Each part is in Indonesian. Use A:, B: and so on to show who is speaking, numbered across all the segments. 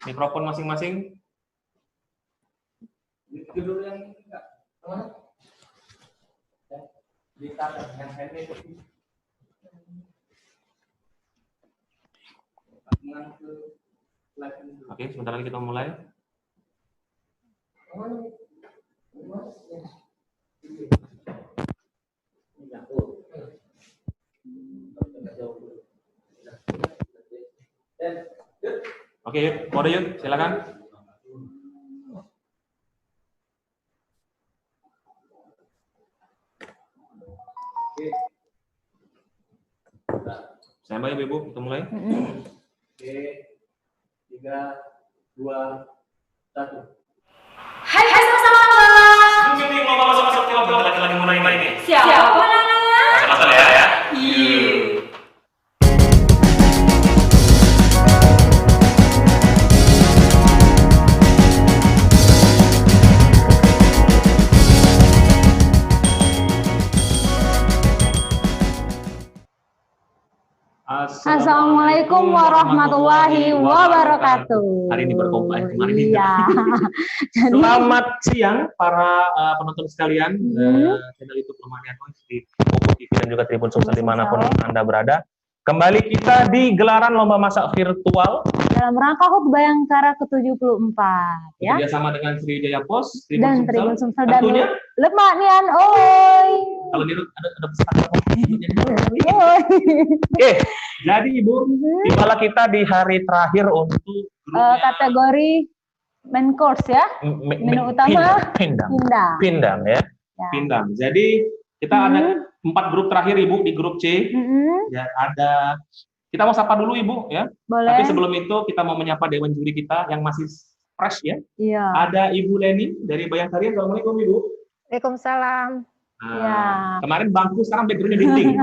A: Mikrofon masing-masing.
B: Gedung yang enggak mana? Di tangan yang handmade.
A: Oke, sebentar lagi kita mulai. Oke, yuk, kode yuk, silakan. Saya bayar Ibu, kita mulai.
B: Oke, 3, 2, 1.
C: Hai sama-sama.
A: Meeting lomba masuk-masuk tiba-tiba lagi mulai nih.
C: Siapa Nana?
A: Nonton ya.
C: Iya.
D: Assalamualaikum warahmatullahi wabarakatuh.
A: Hari ini berkompak kemarin ini.
D: Iya.
A: Selamat siang para penonton sekalian channel YouTube Permanian Noise di Popo TV dan juga Tribun Sumsel dimanapun Anda berada. Kembali kita di gelaran lomba masak virtual
D: dalam rangka HUT Bayangkara ke-74 ya.
A: Bekerjasama dengan Sriwijaya Pos
D: Dan Tribun Sumsel dan
A: tentunya
D: Lemanian Oi.
A: kalau Nirut ada pesan apa?
D: Oi.
A: Oke, jadi Ibu, tibalah kita di hari terakhir untuk
D: kategori main course ya. Menu utama
A: pindang ya. Pindang. Jadi kita ada 4 grup terakhir Ibu di grup C. Ya, ada kita mau sapa dulu Ibu ya.
D: Boleh.
A: Tapi sebelum itu kita mau menyapa dewan juri kita yang masih fresh ya.
D: Iya.
A: Ada Ibu Leni dari Bayangkari. Assalamualaikum Ibu.
E: Waalaikumsalam.
A: Nah, kemarin bangku, sekarang backgroundnya dinding.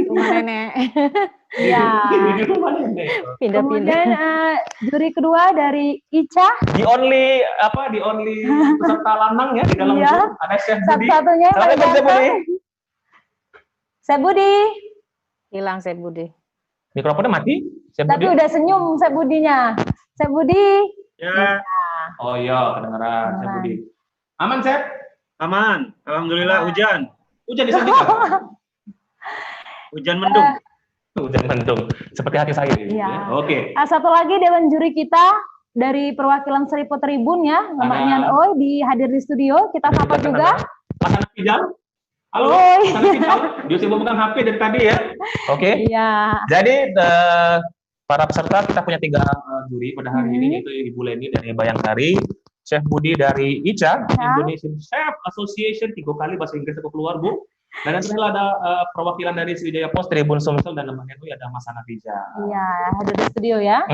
E: Rumah nenek.
D: Iya.
E: Pindah-pindah.
D: Kemudian juri kedua dari Ica.
A: The only peserta lanang ya di dalam itu. Ada Chef Budi.
D: Satu-satunya yang
A: Assalamualaikum Chef Budi.
D: Chef Budi.
E: Hilang Chef Budi.
A: Mikrofonnya mati? Chef
D: Tapi
A: Budi?
D: udah senyum Chef Budinya. Chef Budi.
B: Ya.
A: Oh iya, kedengeran Chef Budi. Aman Chef?
B: Aman. Alhamdulillah hujan.
A: Hujan di sana juga?
B: Hujan mendung.
A: Hujan mendung. Seperti hati saya.
D: Iya.
A: Oke.
D: Satu lagi dewan juri kita dari perwakilan Seripo Tribun ya, Lemanian Oi hadir di studio. Kita sapa juga.
A: Mas Anak Pijal. Halo,
D: Oi.
A: Mas Anak Pijal. Dia sibuk megang HP dari tadi ya. Oke.
D: Iya.
A: Jadi para peserta kita punya 3 juri pada hari ini, yaitu Ibu Leni dari Bayangkari, Chef Budi dari ICA, Indonesian Chef Association, 3 kali bahasa Inggris aku keluar Bu. Dan nanti ada perwakilan dari Sriwijaya Pos, Tribun Sumsel dan Lemanian itu ada Mas Ana Pijal.
D: Iya, hadir di studio ya.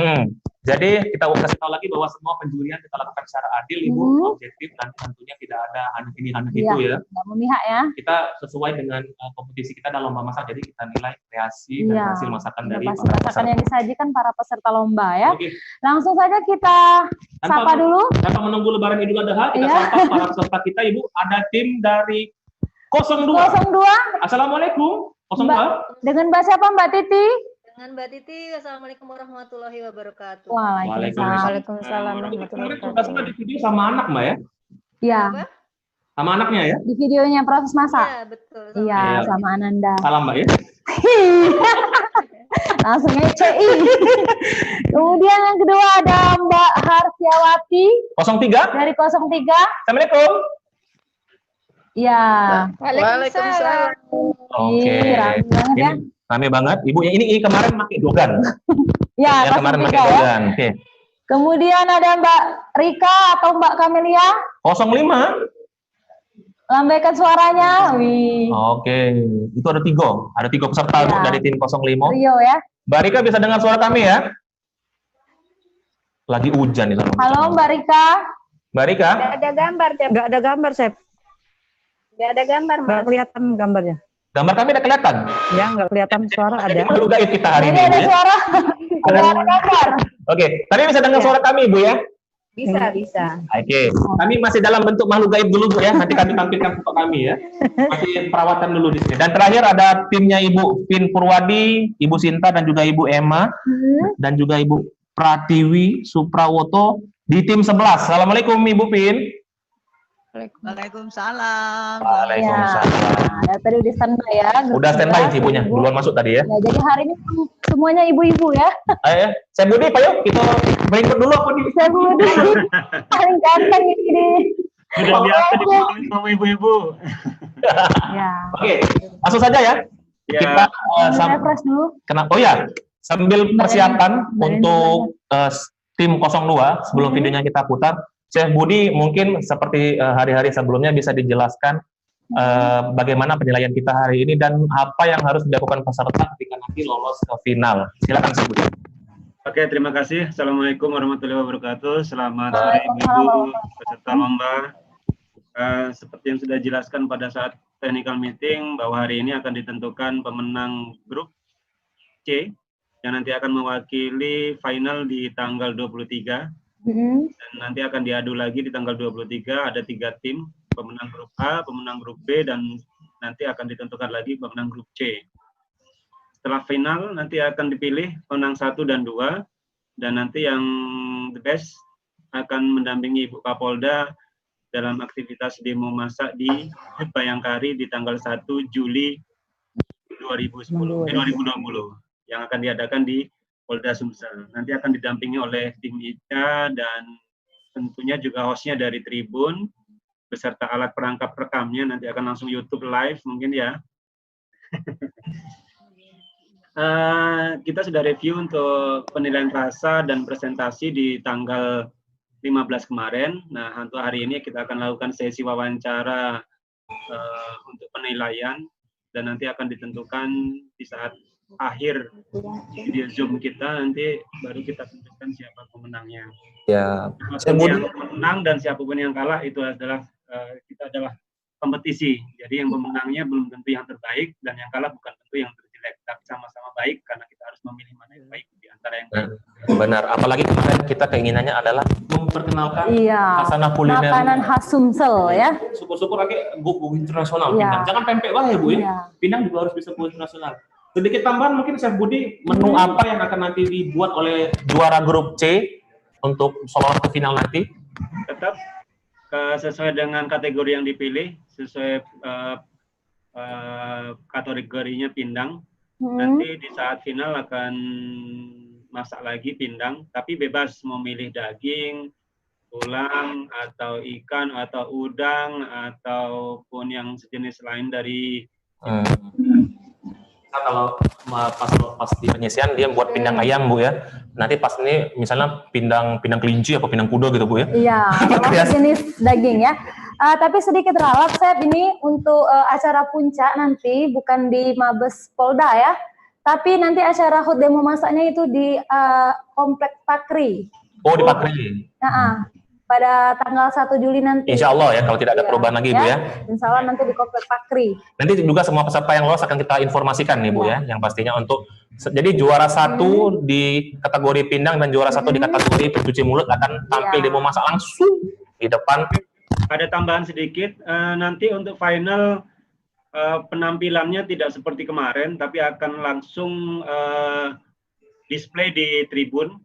A: Jadi kita kasih tahu lagi bahwa semua penjurian kita lakukan secara adil, Ibu, objektif, dan tentunya tidak ada anak ini anak itu ya.
D: Nggak memihak ya.
A: Kita sesuai dengan kompetisi kita dalam lomba masak, jadi kita nilai kreasi dan hasil masakan dari para
D: masakan
A: peserta.
D: yang disajikan para peserta lomba ya.
A: Oke.
D: Langsung saja kita sapa dulu.
A: Tanpa menunggu Lebaran Idul Adha, kita sapa para peserta kita, Ibu. Ada tim dari 02. Assalamualaikum. 02.
D: Dengan Mbak siapa Mbak Titi?
E: Dengan Mbak Titi. Assalamualaikum warahmatullahi wabarakatuh.
D: Waalaikumsalam.
A: Kemarin sudah di video sama anak Mbak ya?
D: Iya.
A: Sama anaknya ya?
D: Di videonya proses masak.
E: Iya betul.
D: Iya, sama Ananda.
A: Salam Mbak ya.
D: Langsung CI. Kemudian yang kedua ada Mbak Harsiawati
A: 03
D: dari 03.
A: Assalamualaikum.
D: Iya.
E: Waalaikumsalam.
A: Oke.
D: Rame banget ya.
A: Rame banget. Ibu yang ini kemarin pakai dogan.
D: Ya,
A: yang kemarin pakai dogan. Oke.
D: Kemudian ada Mbak Rika atau Mbak Kamelia.
A: 05.
D: Lambaikan suaranya. Wih.
A: Oke. Itu ada 3. Ada 3 peserta dari tim 05.
D: Rio ya.
A: Mbak Rika bisa dengar suara kami ya? Lagi hujan nih.
D: Halo Mbak Rika.
A: Mbak Rika.
E: Nggak ada gambar, Chef. Nggak ada gambar, Chef. Nggak ada gambar, Mas. Nggak kelihatan gambarnya.
A: Gambar kami udah kelihatan.
E: Ya, nggak kelihatan suara ada.
A: Malu gaib kita hari ini.
D: Ada suara. Ada gambar.
A: Oke, tapi bisa dengar suara kami, Bu ya?
E: Bisa.
A: Oke, kami masih dalam bentuk makhluk gaib dulu, Bu ya. Nanti kami tampilkan foto kami ya. Masih perawatan dulu di sini. Dan terakhir ada timnya Ibu Vin Purwadi, Ibu Sinta dan juga Ibu Emma dan juga Ibu Pratiwi Suprawoto di tim 11. Assalamualaikum Ibu Pin.
F: Waalaikumsalam.
A: Waalaikumsalam.
D: Ya, tadi udah standby ya.
A: Udah standby
D: 11,
A: ibunya,
D: Ibu.
A: duluan masuk tadi ya.
D: Ya, jadi hari ini semuanya ibu-ibu ya.
A: Ayo, saya Budi, Pak yuk kita berikut dulu apa nih?
D: Saya Budi. Paling ganteng ini.
B: Sudah biasa dipanggil sama ibu-ibu.
D: Ya.
A: Oke, langsung saja ya.
B: Ya.
A: Kita
D: Refresh dulu.
A: kenapa? Oh ya, sambil persiapan untuk tim 02 sebelum videonya kita putar, Chef Budi mungkin seperti hari-hari sebelumnya bisa dijelaskan bagaimana penilaian kita hari ini dan apa yang harus dilakukan peserta ketika nanti lolos ke final. Silakan Chef Budi.
B: Oke, terima kasih. Assalamualaikum warahmatullahi wabarakatuh. Selamat sore ibu-ibu peserta lomba. Seperti yang sudah dijelaskan pada saat technical meeting bahwa hari ini akan ditentukan pemenang grup C yang nanti akan mewakili final di tanggal 23. Dan nanti akan diadu lagi di tanggal 23, ada 3 tim, pemenang grup A, pemenang grup B, dan nanti akan ditentukan lagi pemenang grup C. Setelah final, nanti akan dipilih pemenang 1 dan 2, dan nanti yang the best akan mendampingi Ibu Kapolda dalam aktivitas demo masak di HUT Bayangkari di tanggal 1 Juli 2020, yang akan diadakan di Polda Sumsel. Nanti akan didampingi oleh tim ICA dan tentunya juga hostnya dari Tribun beserta alat perangkap rekamnya, nanti akan langsung YouTube live mungkin ya. Kita sudah review untuk penilaian rasa dan presentasi di tanggal 15 kemarin. Nah, untuk hari ini kita akan lakukan sesi wawancara untuk penilaian dan nanti akan ditentukan di saat akhir video Zoom kita, nanti baru kita tentukan siapa pemenangnya.
A: Ya,
B: siapapun yang menang dan siapapun yang kalah itu adalah kita adalah kompetisi. Jadi yang pemenangnya belum tentu yang terbaik dan yang kalah bukan tentu yang terjelek, tapi sama-sama baik karena kita harus memilih mana yang baik di antara yang baik.
A: Benar, apalagi kemarin kita keinginannya adalah memperkenalkan hasanah kuliner
D: Makanan khas Sumsel ya.
A: Syukur-syukur lagi go internasional.
D: Iya.
A: Pindang. Jangan pempek lah ya Bu ya.
D: Iya.
A: Pindang juga harus bisa go internasional. Sedikit tambahan mungkin Chef Budi, menu apa yang akan nanti dibuat oleh juara grup C untuk lolos ke final nanti?
B: Tetap sesuai dengan kategori yang dipilih, sesuai kategorinya pindang. Nanti di saat final akan masak lagi pindang, tapi bebas memilih daging, tulang, atau ikan, atau udang, ataupun yang sejenis lain dari
A: Nah, kalau pas di penyisian dia buat pindang ayam Bu ya. Nanti pas ini misalnya pindang kelinci atau pindang kuda gitu Bu ya.
D: Iya, kalau jenis daging ya. Tapi sedikit ralat Chef, ini untuk acara puncak nanti bukan di Mabes Polda ya. Tapi nanti acara HUT demo masaknya itu di Komplek Pakri.
A: Oh, di Pakri.
D: Pada tanggal 1 Juli nanti.
A: Insya Allah ya, kalau tidak ada perubahan lagi Bu ya.
D: Insya Allah nanti di Komplek Pakri.
A: Nanti juga semua peserta yang lolos akan kita informasikan nih Bu ya, yang pastinya untuk jadi juara 1 di kategori pindang dan juara 1 di kategori pencuci mulut akan tampil demo masak langsung di depan.
B: Ada tambahan sedikit, nanti untuk final penampilannya tidak seperti kemarin, tapi akan langsung display di tribun.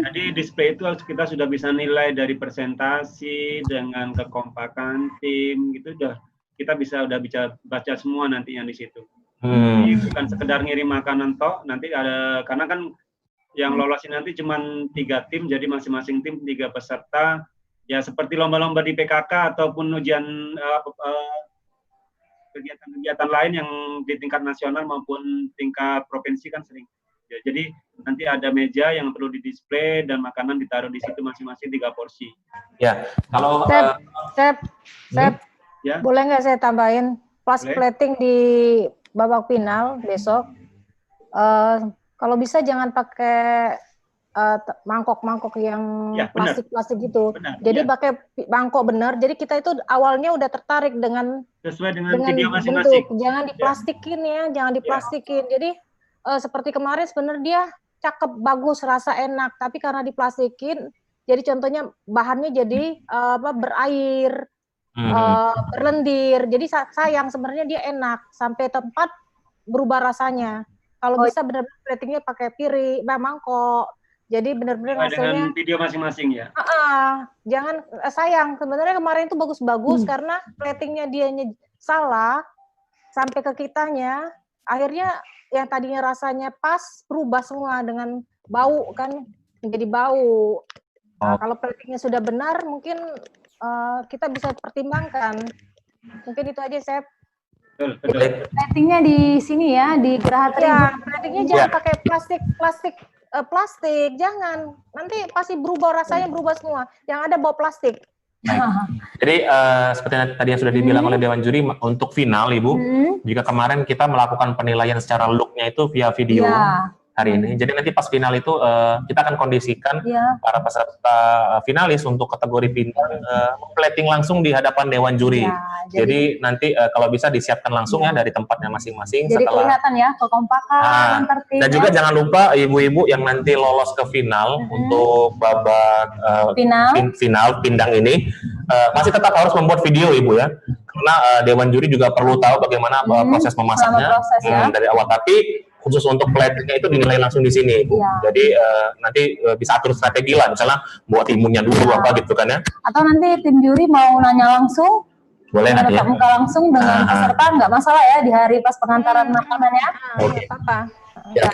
B: Jadi display itu kita sudah bisa nilai dari presentasi dengan kekompakan tim gitu, kita udah bisa baca semua nantinya di situ. Jadi bukan sekedar ngirim makanan toh, nanti ada karena kan yang lolos ini nanti cuma 3 tim, jadi masing-masing tim 3 peserta. Ya seperti lomba-lomba di PKK ataupun ujian kegiatan-kegiatan lain yang di tingkat nasional maupun tingkat provinsi kan sering. Ya, jadi nanti ada meja yang perlu didisplay dan makanan ditaruh di situ masing-masing 3 porsi.
A: Ya, kalau
E: Chef,
B: ya.
E: Boleh nggak saya tambahin plus plating di babak final besok? Kalau bisa jangan pakai mangkok-mangkok yang plastik-plastik gitu.
B: Benar,
E: jadi pakai mangkok benar. Jadi kita itu awalnya udah tertarik
B: sesuai dengan video masing-masing.
E: Bentuk. Jangan diplastikin ya, jangan diplastikin. Jadi seperti kemarin sebenarnya dia cakep, bagus, rasa enak, tapi karena diplastikin, jadi contohnya bahannya jadi berair, berlendir. Jadi sayang sebenarnya dia enak sampai tempat berubah rasanya. Kalau bisa benar-benar platingnya pakai piring, mangkok. Jadi benar-benar
B: Dengan
E: hasilnya
B: video masing-masing ya.
E: jangan sayang. Sebenarnya kemarin itu bagus-bagus karena platingnya dianya salah sampai ke kitanya. Akhirnya yang tadinya rasanya pas berubah semua dengan bau kan menjadi bau. Nah, kalau platingnya sudah benar mungkin kita bisa pertimbangkan. Mungkin itu aja, Chef.
B: Betul.
D: Platingnya di sini ya, di Geraha Terigu.
E: Ya, platingnya jangan pakai plastik, jangan. Nanti pasti berubah rasanya, berubah semua. Yang ada bau plastik.
A: Baik. Jadi seperti tadi yang sudah dibilang oleh Dewan Juri, untuk final Ibu, jika kemarin kita melakukan penilaian secara look-nya itu via video hari ini. Jadi nanti pas final itu kita akan kondisikan para peserta finalis untuk kategori bintang plating langsung di hadapan Dewan Juri. Jadi nanti kalau bisa disiapkan langsung ya dari tempatnya masing-masing.
D: Jadi
A: setelah
D: kelihatan ya kekompakan, tertib.
A: Dan juga jangan lupa ibu-ibu yang nanti lolos ke final untuk babak final pindang ini masih tetap harus membuat video Ibu ya. Karena Dewan Juri juga perlu tahu bagaimana proses memasaknya dari awal. Tapi khusus untuk platingnya itu dinilai langsung di sini, Ibu. Jadi nanti bisa atur strategi lah, misalnya buat imunnya dulu apa gitu kan ya.
D: Atau nanti tim juri mau nanya langsung,
A: boleh nanti ya.
D: muka langsung dengan peserta, nggak masalah ya di hari pas pengantaran makanan ya.
A: Oke.
E: Apa?
A: Ya.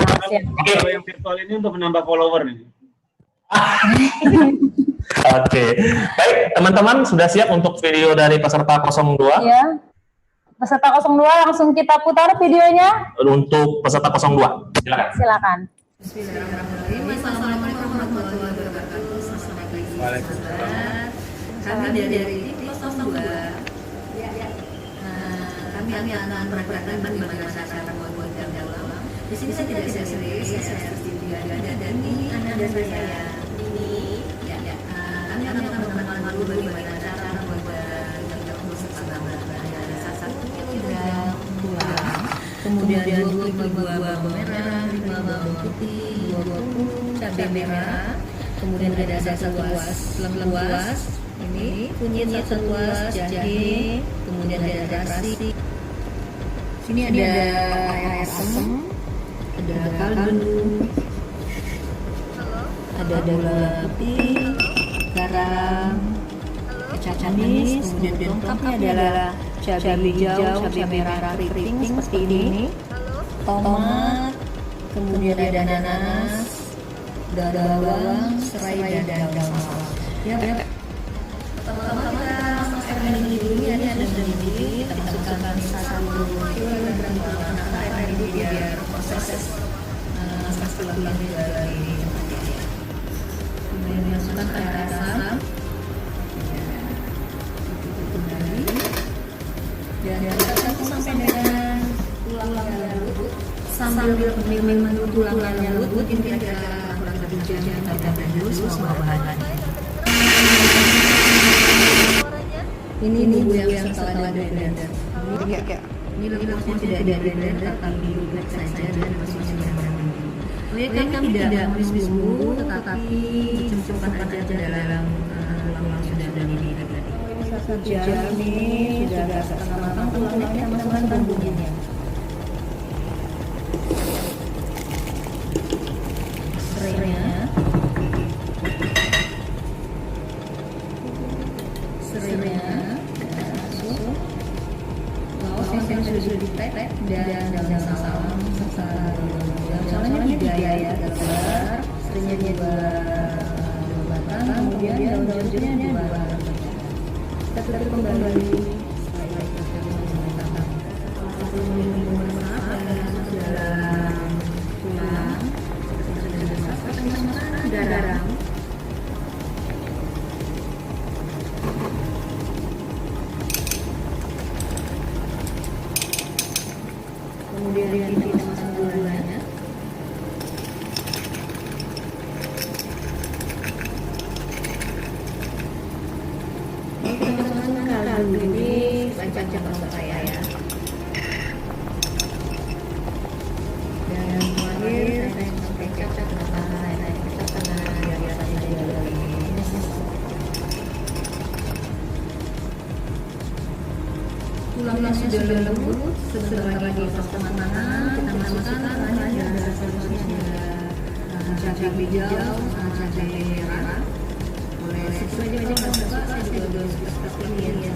B: Kalau yang virtual ini untuk menambah follower nih.
A: Oke. Baik, teman-teman sudah siap untuk video dari peserta 02?
D: Iya. Peserta 02 langsung kita putar videonya.
A: Untuk peserta 02, silakan.
D: Silakan.
F: Assalamualaikum warahmatullahi wabarakatuh. Selamat pagi. Waalaikumsalam. Kami dari 02. Kami akan memperagakan bagaimana cara membuat dalam. Di sini saya tidak serius, saya tidak ada dan ini anak dan saya. Ini kami akan memperagakan dulu bagaimana cara membuat dalam bersama. Kemudian 2 bawang merah, 5 bawang putih, 2 cabai merah, kemudian ada 1 lengkuas, ini kunyit 1 luas, jahe, kemudian ada terasi. Sini ada air asam, ada kaldu, ada gula putih, garam, kecap manis, kemudian pelengkapnya adalah cabai hijau, cabai merah keriting seperti ini, tomat, kemudian ada nanas, daun bawang, serai dan daun salam. Ya, pertama kita masukkan ini dulu. Ini ada sedikit, kita masukkan 1 kilogram air ini biar proses tulang juga lagi. Kemudian masukkan air asam. Dan kita sampai dengan tulangnya lembut sambil menunggu tulangnya lembut ini kira-kira kurang lebih jam kita dulu semua bahannya. Ini bumbu yang setelah dari blender. Ini lembutnya tidak ada blender tapi dibuat saja dan masuknya dalam. Kami tidak menulis bumbu tetapi dicampurkan aja ke dalam tulang sudah ada ini tadi. Jam ini sudah agak setengah matang, tulangnya kita masukkan bumbunya. Serainya masuk. Laos yang sudah dipepet dan daun salam serta daun salamnya 3 ya, besar. Serainya 2 batang, kemudian daun jeruknya 2 batang. Kita tutup kembali. Dalam tulang, garam. Kemudian kita masukkan gulanya. Kaldu ini panjang untuk saya ya. Dan terakhir saya pakai kecap karena biasanya ini. Tulangnya sudah lembut, sebentar lagi pas matang kita masukkan hanya ada sausnya cabai hijau sama cabai merah. Boleh sesuai aja kalau suka, saya juga udah seperti ini ya,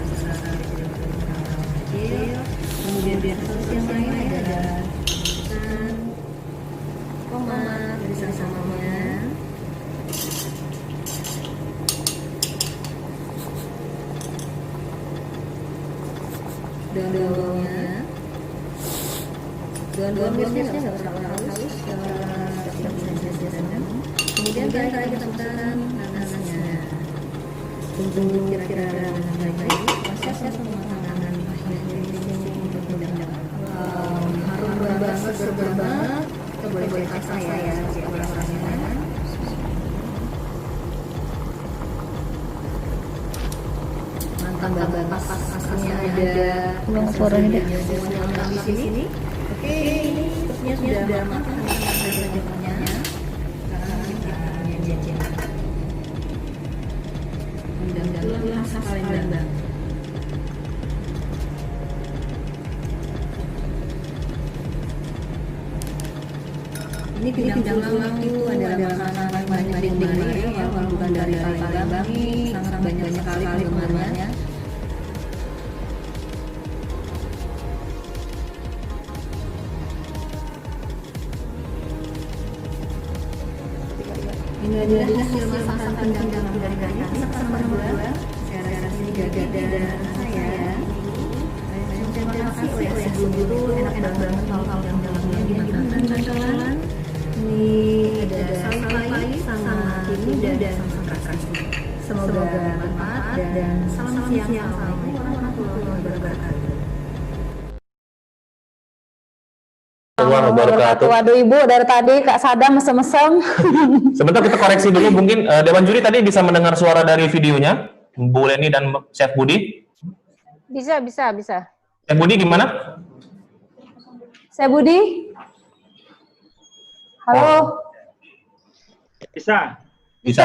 F: kecil. Kemudian saus yang lain ada ikan, tomat, bersama-samanya. Daun-daunnya biasanya nggak usah halus, kemudian kita tekan nanasnya untuk kira-kira baik-baik proses pematangan untuk mendapat harum banget, seger banget. Kita boleh kasih ya seperti apa rasanya. Tambah pas asalnya ada ulang suaranya deh di sini. Oke, ini sepertinya sudah matang jajapannya. Sekarang kita nyajian. Mudah-mudahan khas Palembang. Ini pindang tulang itu adalah makanan paling banyak di Maria ya, kalau bukan dari Palembang ini sangat banyak sekali penggemarnya. Ini adalah hasil masakan pindang dari kami. Kita sama berdua. Saya rasa ini gagal dan saya. Terima kasih oleh sebelum itu enak banget kalau yang dalamnya dimakan teman-teman. Ini ada sawi sama muda dan kakak. Semoga bermanfaat dan salam siang. Assalamualaikum warahmatullahi wabarakatuh.
A: Wabarakatuh.
D: Waduh Ibu, dari tadi Kak Sadam mesem-mesem.
A: Sebentar kita koreksi dulu, mungkin Dewan Juri tadi bisa mendengar suara dari videonya, Bu Leni dan Chef Budi.
E: Bisa.
A: Chef Budi gimana?
D: Chef Budi? Halo?
B: Bisa.
A: Bisa.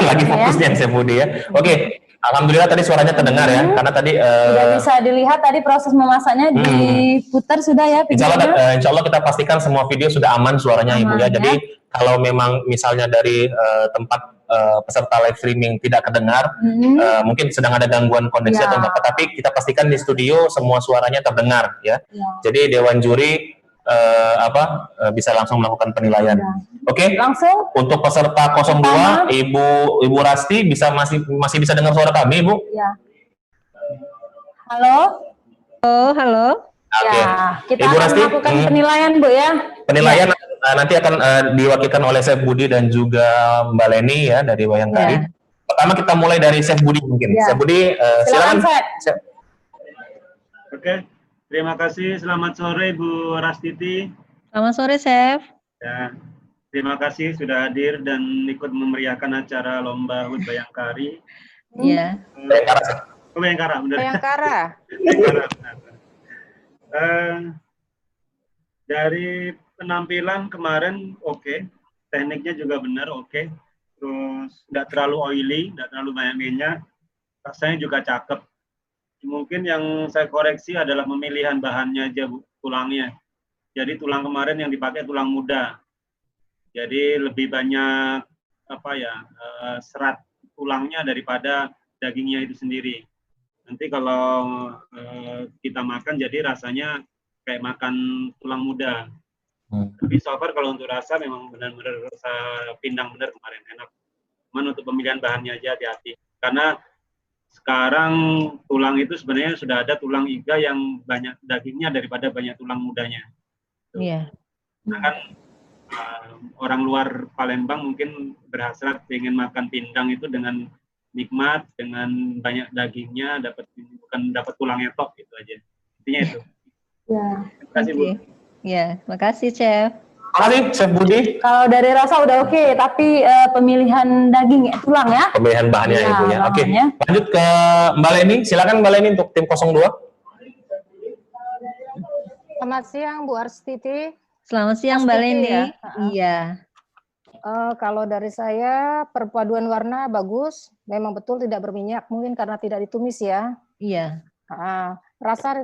A: Lagi fokusnya Chef Budi ya. Oke, alhamdulillah tadi suaranya terdengar ya, karena tadi
D: Sudah bisa dilihat tadi proses memasaknya diputar sudah ya videonya.
A: Insya Allah kita pastikan semua video sudah aman suaranya Ibu ya. Jadi kalau memang misalnya dari tempat peserta live streaming tidak kedengar, mungkin sedang ada gangguan koneksi atau apa, tapi kita pastikan di studio semua suaranya terdengar ya. Jadi Dewan Juri bisa langsung melakukan penilaian. Oke.
D: Langsung.
A: Untuk peserta 02 Ibu Rasti masih bisa dengar suara kami, Ibu?
D: Ya. Halo.
E: Halo.
A: Oke.
D: Ya, kita
A: Ibu
D: akan
A: Rasti,
D: melakukan penilaian, Bu ya.
A: Penilaian nanti akan diwakilkan oleh Chef Budi dan juga Mbak Leni ya dari Bayangkari. Pertama kita mulai dari Chef Budi mungkin. Chef Budi, silakan. Chef.
B: Oke, terima kasih. Selamat sore Bu Rastiti.
F: Selamat sore, Chef.
B: Ya, terima kasih sudah hadir dan ikut memeriahkan acara Lomba HUT Bayangkari.
F: Iya.
B: Bayangkara, benar.
E: Bayangkara.
B: Benar. Dari penampilan kemarin oke. Tekniknya juga benar oke. Terus nggak terlalu oily, nggak terlalu banyak minyak. Rasanya juga cakep. Mungkin yang saya koreksi adalah pemilihan bahannya aja, Bu, tulangnya. Jadi tulang kemarin yang dipakai tulang muda. Jadi lebih banyak serat tulangnya daripada dagingnya itu sendiri. Nanti kalau kita makan jadi rasanya kayak makan tulang muda. Tapi so far kalau untuk rasa memang benar-benar rasa pindang benar kemarin, enak. Cuman untuk pemilihan bahannya aja hati-hati. Karena sekarang tulang itu sebenarnya sudah ada tulang iga yang banyak dagingnya daripada banyak tulang mudanya.
F: Iya.
B: Nah kan orang luar Palembang mungkin berhasrat ingin makan pindang itu dengan nikmat, dengan banyak dagingnya, bukan dapat tulangnya tok gitu aja. Intinya itu.
D: Ya.
B: Terima kasih Bu.
F: Ya, makasih Chef.
A: Terima kasih Chef Budi.
D: Kalau dari rasa udah oke, tapi pemilihan daging tulang ya.
A: Pemilihan bahannya
D: Ya,
A: Ibu ya. Oke.
D: bahannya.
A: Lanjut ke Mbak Leni. Silakan Mbak Leni untuk tim 02.
E: Selamat siang Bu Arstiti.
F: Selamat siang Mbak Leni.
E: Ya?
F: Iya.
E: Kalau dari saya perpaduan warna bagus, memang betul tidak berminyak, mungkin karena tidak ditumis ya.
F: Iya.
E: Rasa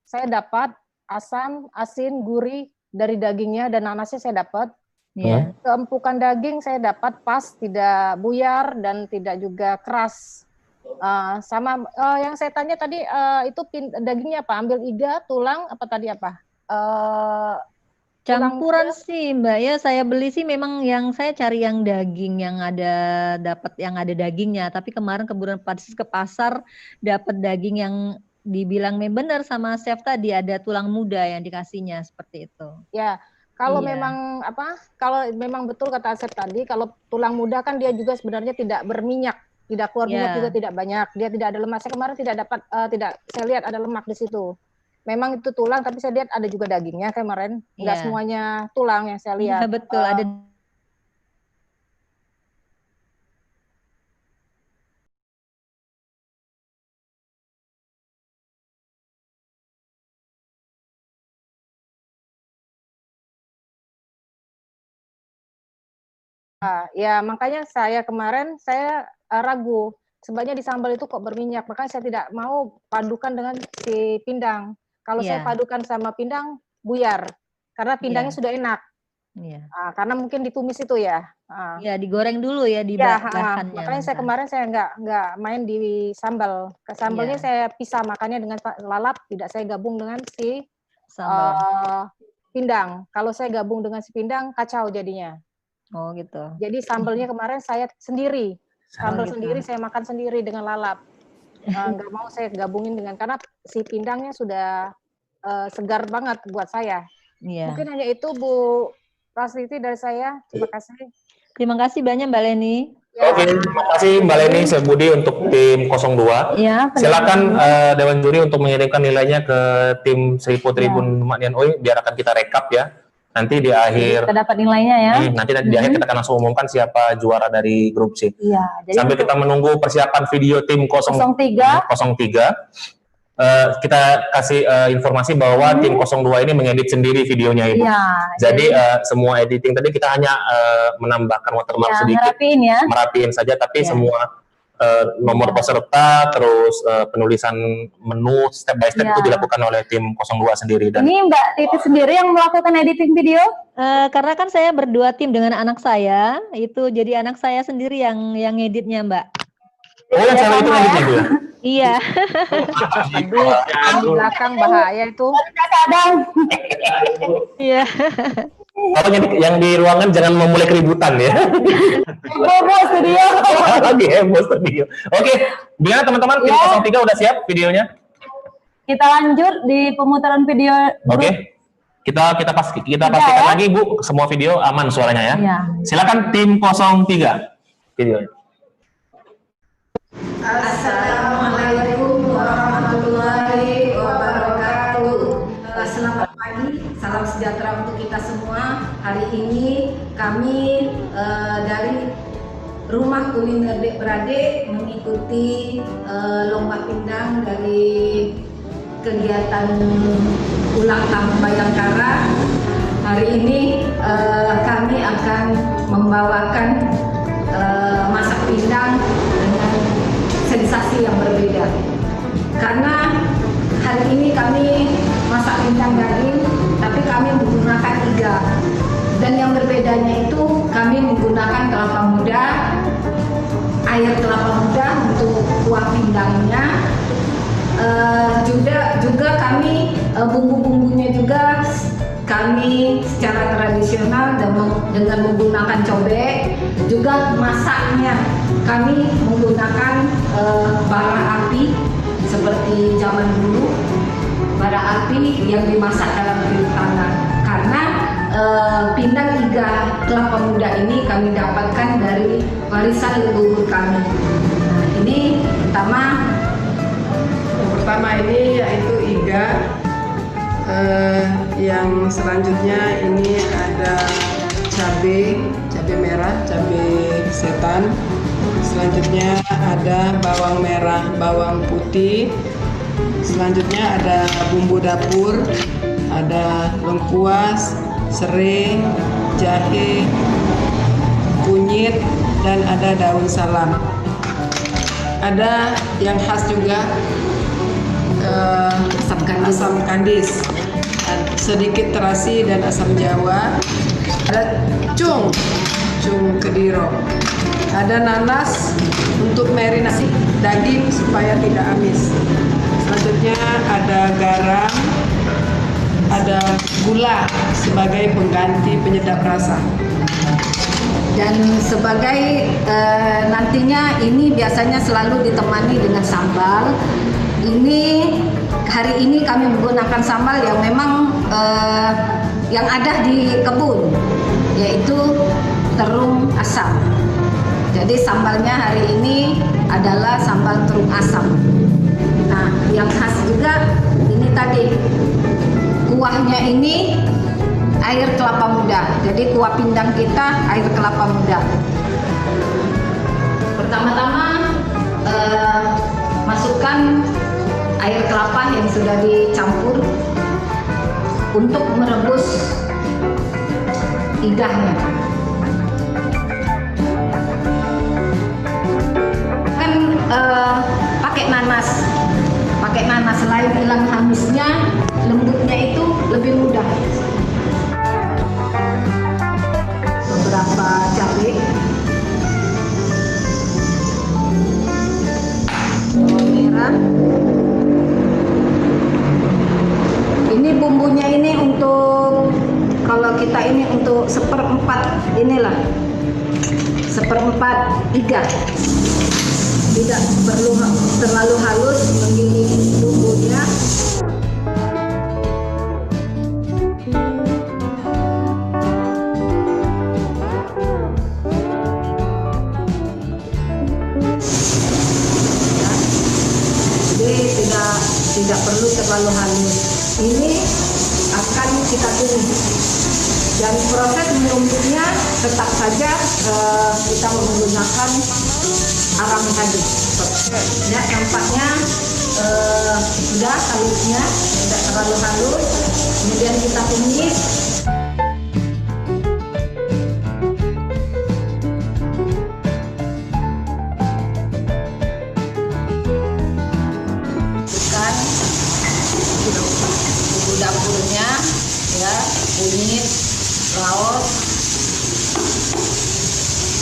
E: saya dapat asam, asin, gurih dari dagingnya dan nanasnya saya dapat.
F: Iya.
E: Keempukan daging saya dapat pas, tidak buyar dan tidak juga keras. Sama yang saya tanya tadi itu dagingnya apa? Ambil iga, tulang, apa tadi apa?
F: Campuran sih Mbak ya, saya beli sih memang yang saya cari yang daging yang dapat yang ada dagingnya, tapi kemarin kebetulan pas ke pasar dapat daging yang dibilang benar sama chef tadi, ada tulang muda yang dikasihnya seperti itu.
E: Ya, kalau
F: Iya.
E: memang kalau memang betul kata chef tadi, kalau tulang muda kan dia juga sebenarnya tidak berminyak, tidak keluar minyak
F: Ya.
E: juga tidak banyak, dia tidak ada lemak. Saya kemarin tidak dapat saya lihat ada lemak di situ. Memang itu tulang, tapi saya lihat ada juga dagingnya kemarin. Enggak
F: Iya.
E: semuanya tulang yang saya lihat.
F: Iya betul, ada
E: Ya, makanya saya kemarin ragu. Sebenarnya di sambal itu kok berminyak, makanya saya tidak mau padukan dengan si pindang. Kalau saya
F: Iya.
E: padukan sama pindang, buyar. Karena pindangnya
F: Iya.
E: sudah enak.
F: Iya.
E: Karena mungkin ditumis itu ya.
F: Iya, digoreng dulu ya di
E: Ya,
F: bahannya.
E: makanya saya kemarin saya nggak main di sambal. Ke sambalnya
F: Iya.
E: saya pisah makannya dengan lalap, tidak saya gabung dengan si
F: Sambal.
E: pindang. Kalau saya gabung dengan si pindang, kacau jadinya.
F: Oh gitu.
E: Jadi sambalnya kemarin saya sendiri. Sambal
F: gitu.
E: sendiri saya makan sendiri dengan lalap. Nggak mau saya gabungin dengan, karena si pindangnya sudah segar banget buat saya.
F: Iya.
E: Mungkin hanya itu Bu Prastiti dari saya. Terima kasih.
F: Terima kasih banyak Mbak Leni.
A: Oke, terima kasih Mbak Leni, Chef Budi untuk tim 02.
D: Ya,
A: Silakan Dewan Juri untuk mengirimkan nilainya ke tim Sri Putri Bun Maknian Oi, biar akan kita rekap ya. Nanti di akhir
D: kita dapat nilainya ya.
A: nanti di akhir kita akan langsung umumkan siapa juara dari grup C.
D: Iya, jadi
A: Sambil kita menunggu persiapan video tim
D: 03.
A: 03, kita kasih informasi bahwa tim 02 ini mengedit sendiri videonya Ibu.
D: Iya.
A: Jadi semua editing tadi kita hanya menambahkan watermark
D: Ya,
A: sedikit,
D: ngerapiin ya.
A: merapiin saja, tapi
D: Ya.
A: semua nomor peserta, terus penulisan menu step by step
D: Ya.
A: itu dilakukan oleh tim 02 sendiri. Dan
D: Ini Mbak Titi sendiri yang melakukan editing video?
F: Karena kan saya berdua tim dengan anak saya, itu jadi anak saya sendiri yang ngeditnya Mbak.
A: yang cewek itu ngeditnya Bu ya?
F: Iya.
E: Di belakang bahaya itu.
D: Kadang.
F: Iya.
A: Kalau yang di ruangan jangan memulai keributan ya.
D: Bobo studio.
A: Lagi heboh studio. Oke, gimana teman-teman? Tim 03 udah siap videonya?
D: Kita lanjut di pemutaran video.
A: Oke. Kita pastikan lagi Bu, semua video aman suaranya ya.
D: Iya.
A: Silakan tim 03 videonya.
G: Assalamualaikum warahmatullahi wabarakatuh. Selamat pagi, salam sejahtera untuk kita semua. Hari ini kami dari Rumah Kuliner Dek Beradik mengikuti lomba pindang dari kegiatan ulang tahun Bayangkara. Hari ini kami akan membawakan masak pindang dengan sensasi yang berbeda. Karena hari ini kami masak pindang daging, tapi kami menggunakan iga. Dan yang berbedanya itu kami menggunakan kelapa muda, air kelapa muda untuk kuah pindangnya. Juga kami bumbu-bumbunya juga kami secara tradisional dengan menggunakan cobek. Juga masaknya kami menggunakan bara api seperti zaman dulu, bara api yang dimasak dalam kayu tanah. Karena pindang iga kelapa muda ini kami dapatkan dari warisan leluhur kami. Nah, ini pertama ini yaitu iga. Yang selanjutnya ini ada cabai merah, cabai setan. Selanjutnya ada bawang merah, bawang putih. Selanjutnya ada bumbu dapur, ada lengkuas, serai, jahe, kunyit, dan ada daun salam. Ada yang khas juga asam kandis, sedikit terasi dan asam jawa. Ada cung kediro. Ada nanas untuk marinasi daging supaya tidak amis. Selanjutnya ada garam, ada gula sebagai pengganti penyedap rasa.
F: Dan sebagai nantinya ini biasanya selalu ditemani dengan sambal. Hari ini kami menggunakan sambal yang memang yang ada di kebun, yaitu terung asam. Jadi sambalnya hari ini adalah sambal terung asam. Nah, yang khas juga ini tadi kuahnya ini air kelapa muda. Jadi kuah pindang kita air kelapa muda. Pertama-tama masukkan air kelapa yang sudah dicampur untuk merebus igahnya. Kan pakai nanas selain hilang hamisnya, lembutnya itu lebih mudah. Beberapa cabai, bawang merah. Ini bumbunya ini untuk, kalau kita ini untuk seperempat inilah, seperempat iga. Tidak perlu terlalu halus menggiling bumbunya. Jadi tidak perlu terlalu halus. Ini akan kita tumis. Dan proses menumisnya tetap saja kita menggunakan arang tadi. Ya, nampaknya sudah halusnya, tidak terlalu halus. Kemudian kita tumis. Bumbu dapurnya, ya, kunyit, laos,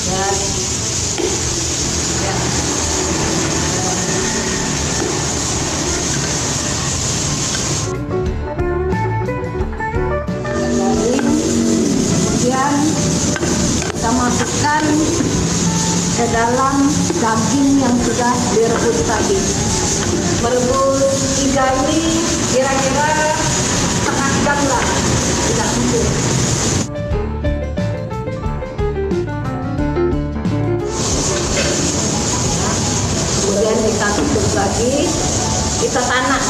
F: dan ya, kemudian kita masukkan ke dalam daging yang sudah direbus tadi. Merebus iga ini kira-kira setengah jam lah, tidak cukup. Kemudian kita tutup lagi, kita tanak.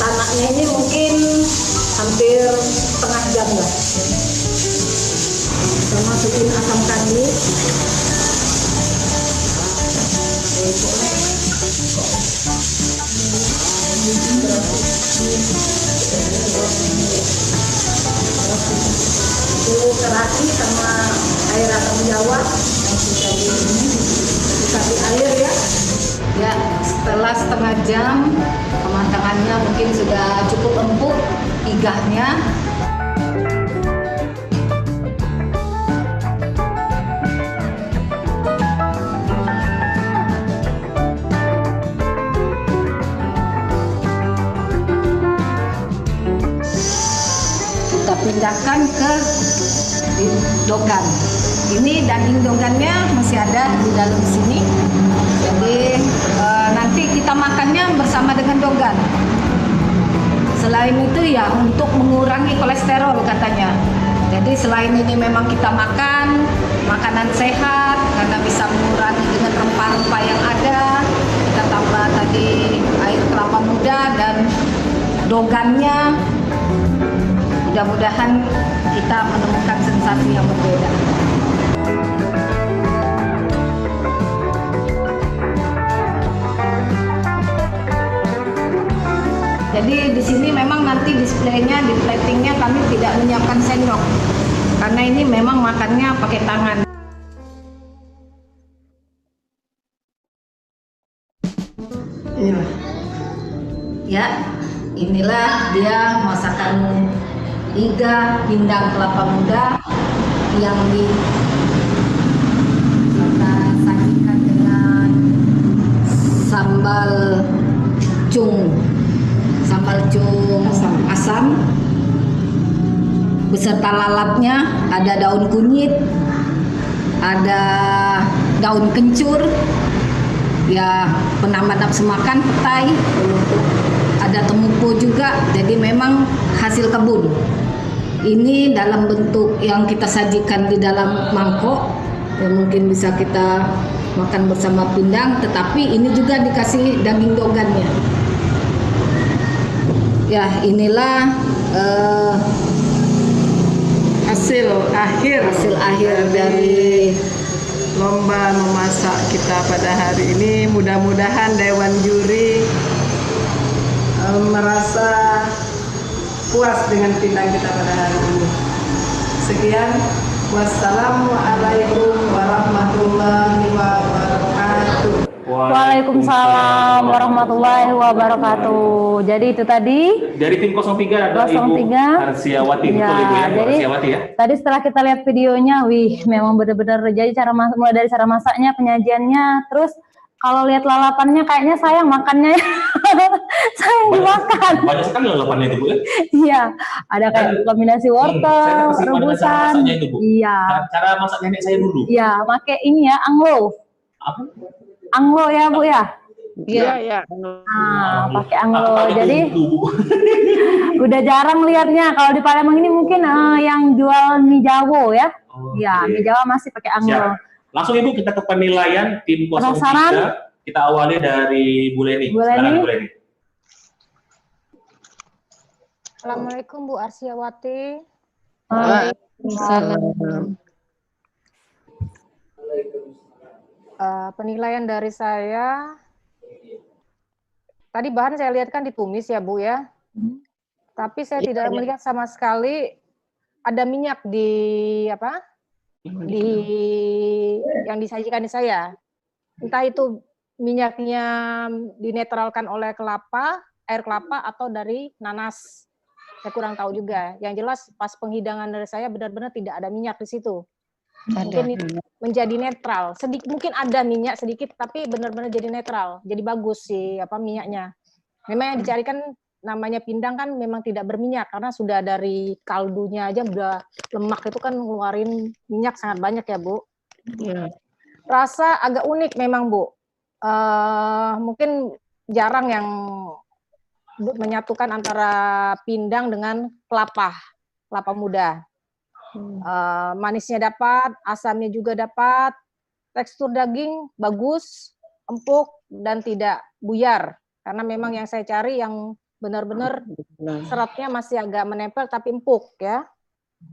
F: Tanaknya ini mungkin hampir setengah jam lah. Kita masukin asam kandi. Itu terasi sama air asam jawa yang sudah dikasih air ya. Ya, setelah setengah jam kematangannya mungkin sudah cukup empuk igahnya. Kita pindahkan ke dogan. Ini daging dogannya masih ada di dalam sini. Jadi nanti kita makannya bersama dengan dogan. Selain itu ya untuk mengurangi kolesterol katanya. Jadi selain ini memang kita makan makanan sehat karena bisa mengurangi dengan rempah-rempah yang ada. Kita tambah tadi air kelapa muda dan dogannya. Mudah-mudahan kita menemukan sensasi yang berbeda. Jadi di sini memang nanti displaynya, di platingnya kami tidak menyiapkan sendok karena ini memang makannya pakai tangan. Inilah, ya, inilah dia masakan iga pindang kelapa muda yang kita sajikan dengan sambal cung asam beserta lalapnya, ada daun kunyit, ada daun kencur, ya penambah nafsu makan, petai, ada temupo juga, jadi memang hasil kebun. Ini dalam bentuk yang kita sajikan di dalam mangkok, yang mungkin bisa kita makan bersama pindang, tetapi ini juga dikasih daging dogannya. Ya, inilah
G: hasil akhir dari lomba memasak kita pada hari ini. Mudah-mudahan Dewan Juri merasa puas dengan pindang kita pada hari ini. Sekian, wassalamualaikum warahmatullahi wabarakatuh.
D: Waalaikumsalam warahmatullahi wabarakatuh. Jadi itu tadi
A: Dari tim 03 ada
D: 03.
A: Ibu Arsiawati, betul
D: Ya,
A: Ibu ya, Bu
D: jadi
A: Arsiawati ya.
D: tadi setelah kita lihat videonya, wih, memang benar-benar jadi mulai dari cara masaknya, penyajiannya, terus kalau lihat lalapannya kayaknya sayang makannya, sayang dimakan.
A: Banyak sekali lalapannya itu Bu ya.
D: Iya, ada kayak kombinasi wortel,
A: saya kasih pada cara
D: rebusan.
A: masaknya itu, Bu.
D: Iya,
A: Cara masak nenek saya dulu.
D: iya, pakai ini ya, anglo.
A: Apa?
D: Anglo ya Bu ya.
F: ya.
D: Nah, pakai anglo.
A: Pakai
D: Jadi
A: bumbu, Bu.
D: udah jarang lihatnya. Kalau di Palembang ini mungkin yang jual mie Jawo ya. Ya,
A: Oke.
D: mie Jawa masih pakai anglo.
A: Siap. Langsung Ibu kita ke penilaian tim 03.
D: Penasaran?
A: Kita awali dari Bu Leni.
D: Bu
A: Silakan,
D: Leni.
A: Bu Leni.
E: Assalamualaikum Bu Arsiawati.
F: Waalaikumsalam.
E: Penilaian dari saya, tadi bahan saya lihat kan ditumis ya Bu ya, tapi saya tidak melihat sama sekali ada minyak di yang disajikan di saya. Entah itu minyaknya dinetralkan oleh air kelapa atau dari nanas. Saya kurang tahu juga. Yang jelas pas penghidangan dari saya benar-benar tidak ada minyak di situ. Mungkin menjadi netral. Mungkin ada minyak sedikit, tapi benar-benar jadi netral. Jadi bagus sih minyaknya. Memang yang dicarikan namanya pindang kan memang tidak berminyak karena sudah dari kaldunya aja udah lemak itu kan ngeluarin minyak sangat banyak ya Bu.
F: Iya.
E: Rasa agak unik memang Bu. Mungkin jarang yang menyatukan antara pindang dengan kelapa muda. Manisnya dapat, asamnya juga dapat, tekstur daging bagus, empuk dan tidak buyar. Karena memang yang saya cari yang benar-benar seratnya masih agak menempel tapi empuk ya.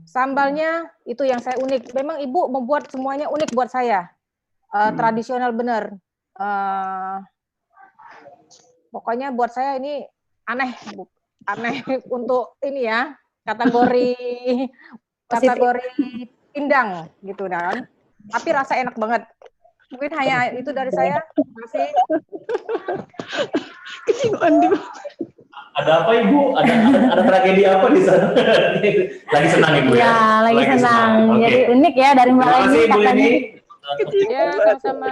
E: Sambalnya itu yang saya unik. Memang Ibu membuat semuanya unik buat saya. Tradisional benar. Pokoknya buat saya ini aneh untuk ini ya, kategori pindang gitu kan. Tapi rasa enak banget. Mungkin hanya itu dari saya. Terima kasih.
A: Ada apa Ibu? Ada tragedi apa di sana? Lagi senang Ibu ya?
D: Ya, lagi senang.
A: Oke.
D: Jadi unik ya dari
A: Terima
D: mulai
A: kasih
D: ini
A: Bu
D: katanya.
A: Leni.
E: Ya, sama-sama.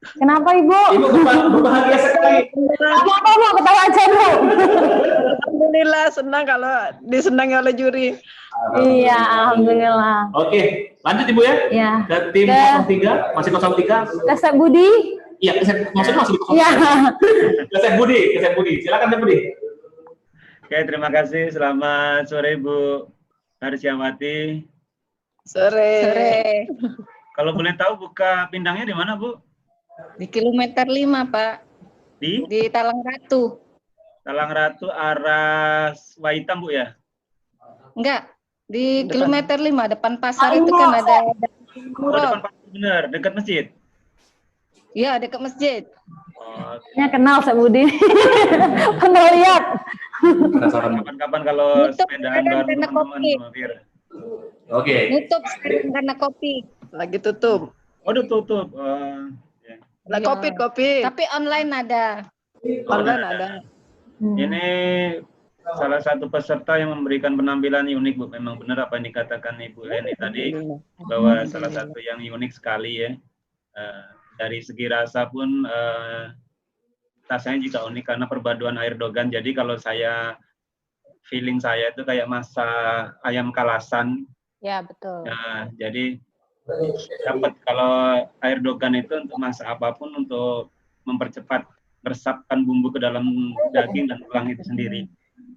D: Kenapa Ibu?
A: Ibu berbahagia sekali.
D: Kenapa Bu? Ketawa aja Bu.
G: Alhamdulillah senang kalau disenangi oleh juri.
D: Iya, alhamdulillah.
A: Oke, lanjut Ibu ya.
D: Ya.
A: Ke tim
D: Ke-
A: 03, masih 03.
D: Kesek Budi.
A: Iya, maksudnya masih 03.
D: Iya.
A: Kesek Budi. Silakan Tim Budi.
B: Oke, terima kasih. Selamat sore Bu Arsiawati.
G: Sore.
B: Kalau boleh tahu buka pindangnya di mana Bu?
F: Di kilometer 5 Pak,
B: Di
F: di Talang Ratu.
B: Talang Ratu arah Waitam Bu ya?
F: Enggak, di kilometer 5 depan pasar itu kan ada
B: Oh,
F: murah.
B: depan pasar bener, dekat masjid.
F: Iya, dekat masjid.
B: Oh,
D: Ya kenal Sek Budi. Pernah lihat.
A: Penasaran.
B: kapan-kapan kalau
F: Nutup
B: sepedaan
F: sekarang
B: bareng
F: karena
B: teman-teman
F: kopi.
B: sama Fir.
A: Oke.
F: Nutup sekarang karena kopi.
G: Lagi tutup.
B: Oh, udah tutup. Ya.
G: Lah
F: Iya.
G: kopi.
F: Tapi online ada.
B: Oh,
G: Online
B: udah
G: ada.
B: Ini salah satu peserta yang memberikan penampilan unik, Bu. Memang benar apa yang dikatakan Ibu Leni tadi, bahwa salah satu yang unik sekali ya. Dari segi rasa pun rasanya juga unik karena perpaduan air dogan. Jadi kalau feeling saya itu kayak masak ayam kalasan.
E: Ya, betul.
B: Nah, jadi dapat kalau air dogan itu untuk masak apapun untuk mempercepat meresapkan bumbu ke dalam daging dan tulang itu sendiri.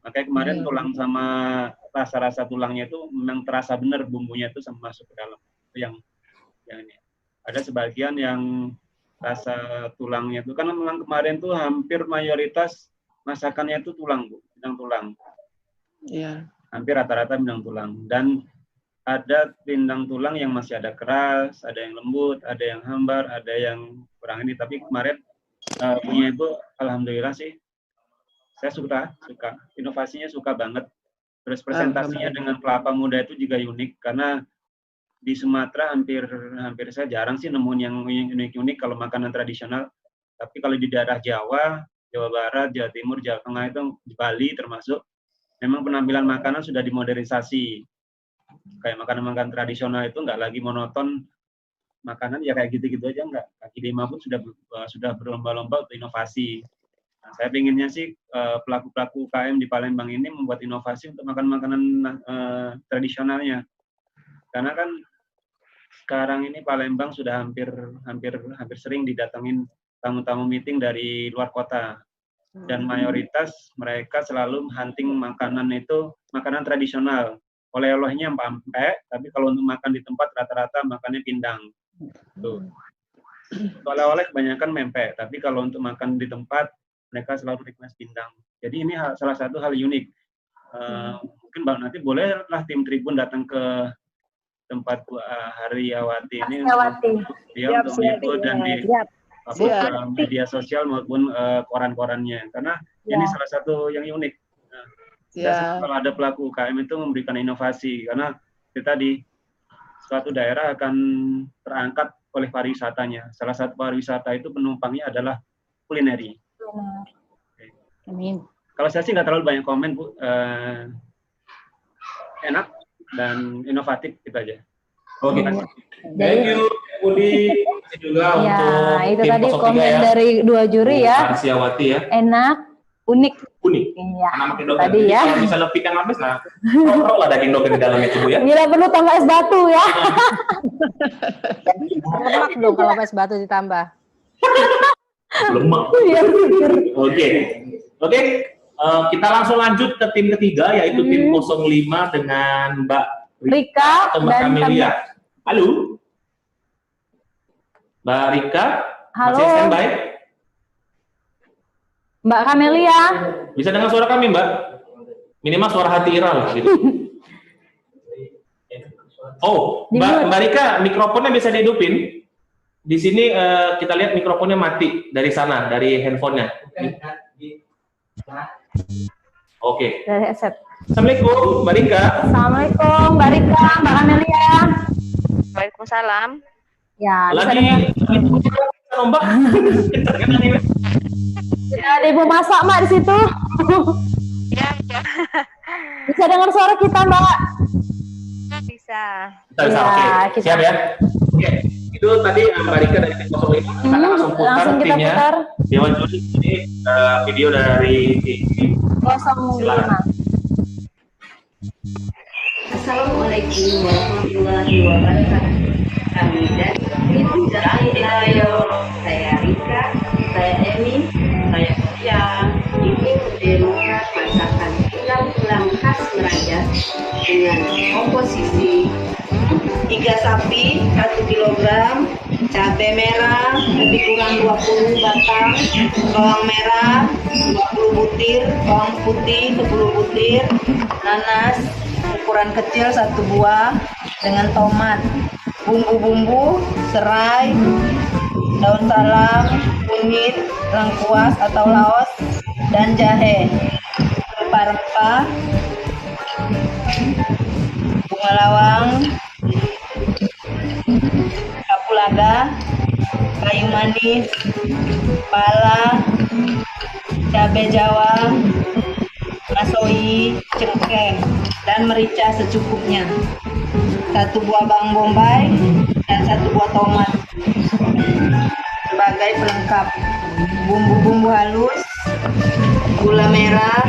B: Makanya kemarin tulang sama rasa-rasa tulangnya itu memang terasa benar bumbunya itu sama masuk ke dalam. Itu yang ini. Ada sebagian yang rasa tulangnya itu kan memang kemarin tuh hampir mayoritas masakannya itu tulang, Bu, bidang tulang.
H: Iya.
B: Hampir rata-rata bidang tulang. Dan ada pindang tulang yang masih ada keras, ada yang lembut, ada yang hambar, ada yang kurang ini. Tapi kemarin punya Ibu, alhamdulillah sih, saya suka, inovasinya suka banget. Terus presentasinya dengan kelapa muda itu juga unik karena di Sumatera hampir saya jarang sih nemuin yang unik-unik kalau makanan tradisional. Tapi kalau di daerah Jawa, Jawa Barat, Jawa Timur, Jawa Tengah itu di Bali termasuk, memang penampilan makanan sudah dimodernisasi. Kayak makanan-makanan tradisional itu nggak lagi monoton, makanan ya kayak gitu-gitu aja, nggak. Kaki lima pun sudah berlomba-lomba untuk inovasi. Nah, saya pinginnya sih pelaku-pelaku UKM di Palembang ini membuat inovasi untuk makanan-makanan tradisionalnya. Karena kan sekarang ini Palembang sudah hampir sering didatengin tamu-tamu meeting dari luar kota. Dan mayoritas mereka selalu hunting makanan itu makanan tradisional. Oleh-olehnya pempek, tapi kalau untuk makan di tempat rata-rata makannya pindang. Tuh. Oleh-oleh kebanyakan mempek, tapi kalau untuk makan di tempat mereka selalu request pindang. Jadi ini salah satu hal unik. Mungkin nanti bolehlah tim Tribun datang ke tempat Bu Haryawati ini untuk meliput dan di media sosial maupun koran-korannya. Karena ini salah satu yang unik. Kalau ada pelaku UKM itu memberikan inovasi karena kita di suatu daerah akan terangkat oleh pariwisatanya. Salah satu pariwisata itu penumpangnya adalah kulineri.
E: Amin.
B: Kalau saya sih nggak terlalu banyak komen, Bu. Enak dan inovatif gitu aja.
A: Oke. Thank you, Budi. Juga
D: ya,
A: untuk
D: itu
A: tim
D: tadi
A: 03
D: komen
A: ya.
D: dari 2 juri ya.
A: Haryawati ya.
D: Enak, unik.
A: Unik.
D: Iya.
A: Karena makin dogan.
D: Tadi ya.
A: Kalau misalnya pikan habis, nah, roll lah daging dogan di dalamnya itu, Bu ya.
D: Gila perlu tambah es batu ya.
E: Lemak dong kalau es batu ditambah.
A: Lemak.
D: Iya, pikir.
A: Oke. Kita langsung lanjut ke tim ketiga, yaitu tim 05 dengan Mbak
D: Rika
A: atau Mbak
D: dan
A: Camelia. Halo, Mbak Rika.
D: Halo.
A: Masih standby?
D: Mbak Camelia.
A: Bisa dengar suara kami, Mbak? Minimal suara hati Ira lah, gitu. Oh, Mbak Rika, mikrofonnya bisa dihidupin. Di sini kita lihat mikrofonnya mati dari sana, dari handphonenya. Oke.
D: Dari headset.
A: Assalamualaikum, Mbak Rika.
D: Assalamualaikum, Mbak Rika, Mbak Camelia.
I: Waalaikumsalam.
D: Ya, bisa
A: Lagi
D: dengar.
A: Mbak.
D: Ya, ada ibu masak Mbak di situ.
I: Ya.
D: Bisa dengar suara kita, Mbak?
I: Bisa.
A: Bisa, oke. Siap ya? Oke. Itu tadi Mbak Rika dari tim 05. Kita langsung putar
D: langsung kita
A: timnya.
D: putar.
A: Dewan juri ini video dari tim
D: 05.
J: Assalamualaikum warahmatullahi wabarakatuh. Kami dari Ayo, saya Rika, saya Emi, saya Sia. Ini mendemo masakan tulang-tulang khas Merajas dengan komposisi 3 sapi 1 kilogram, cabai merah lebih kurang 20 batang, bawang merah 20 butir, bawang putih 10 butir, nanas ukuran kecil 1 buah dengan tomat, bumbu-bumbu serai, daun salam, kunyit, lengkuas atau laos, dan jahe, rempah-rempah, bunga lawang, kapulaga, kayu manis, pala, cabai jawa, masoi, cengkeh, dan merica secukupnya. 1 buah bawang bombay dan 1 buah tomat sebagai pelengkap. Bumbu-bumbu halus, gula merah,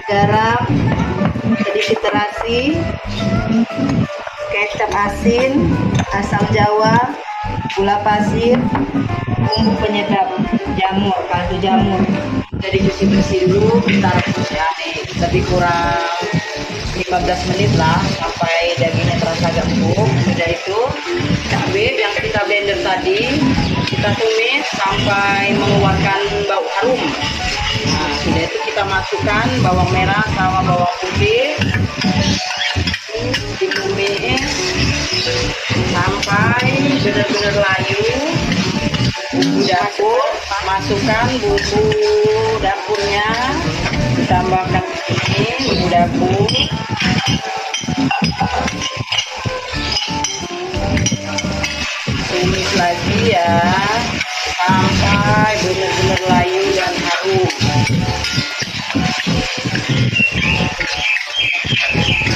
J: garam, sedikit terasi, kecap asin, asam jawa, gula pasir, bumbu penyedap, jamur, kaldu jamur. Jadi cuci bersih dulu, kita rebus ya nih, lebih kurang 15 menit lah sampai dagingnya terasa agak empuk. Sudah itu cabai yang kita blender tadi kita tumis sampai mengeluarkan bau harum. Nah, sudah itu kita masukkan bawang merah sama bawang putih, ditumis sampai benar-benar layu. Bumbu dapur, masukkan bumbu dapurnya, ditambahkan ini bumbu dapur. Tumis lagi ya sampai benar-benar layu dan harum.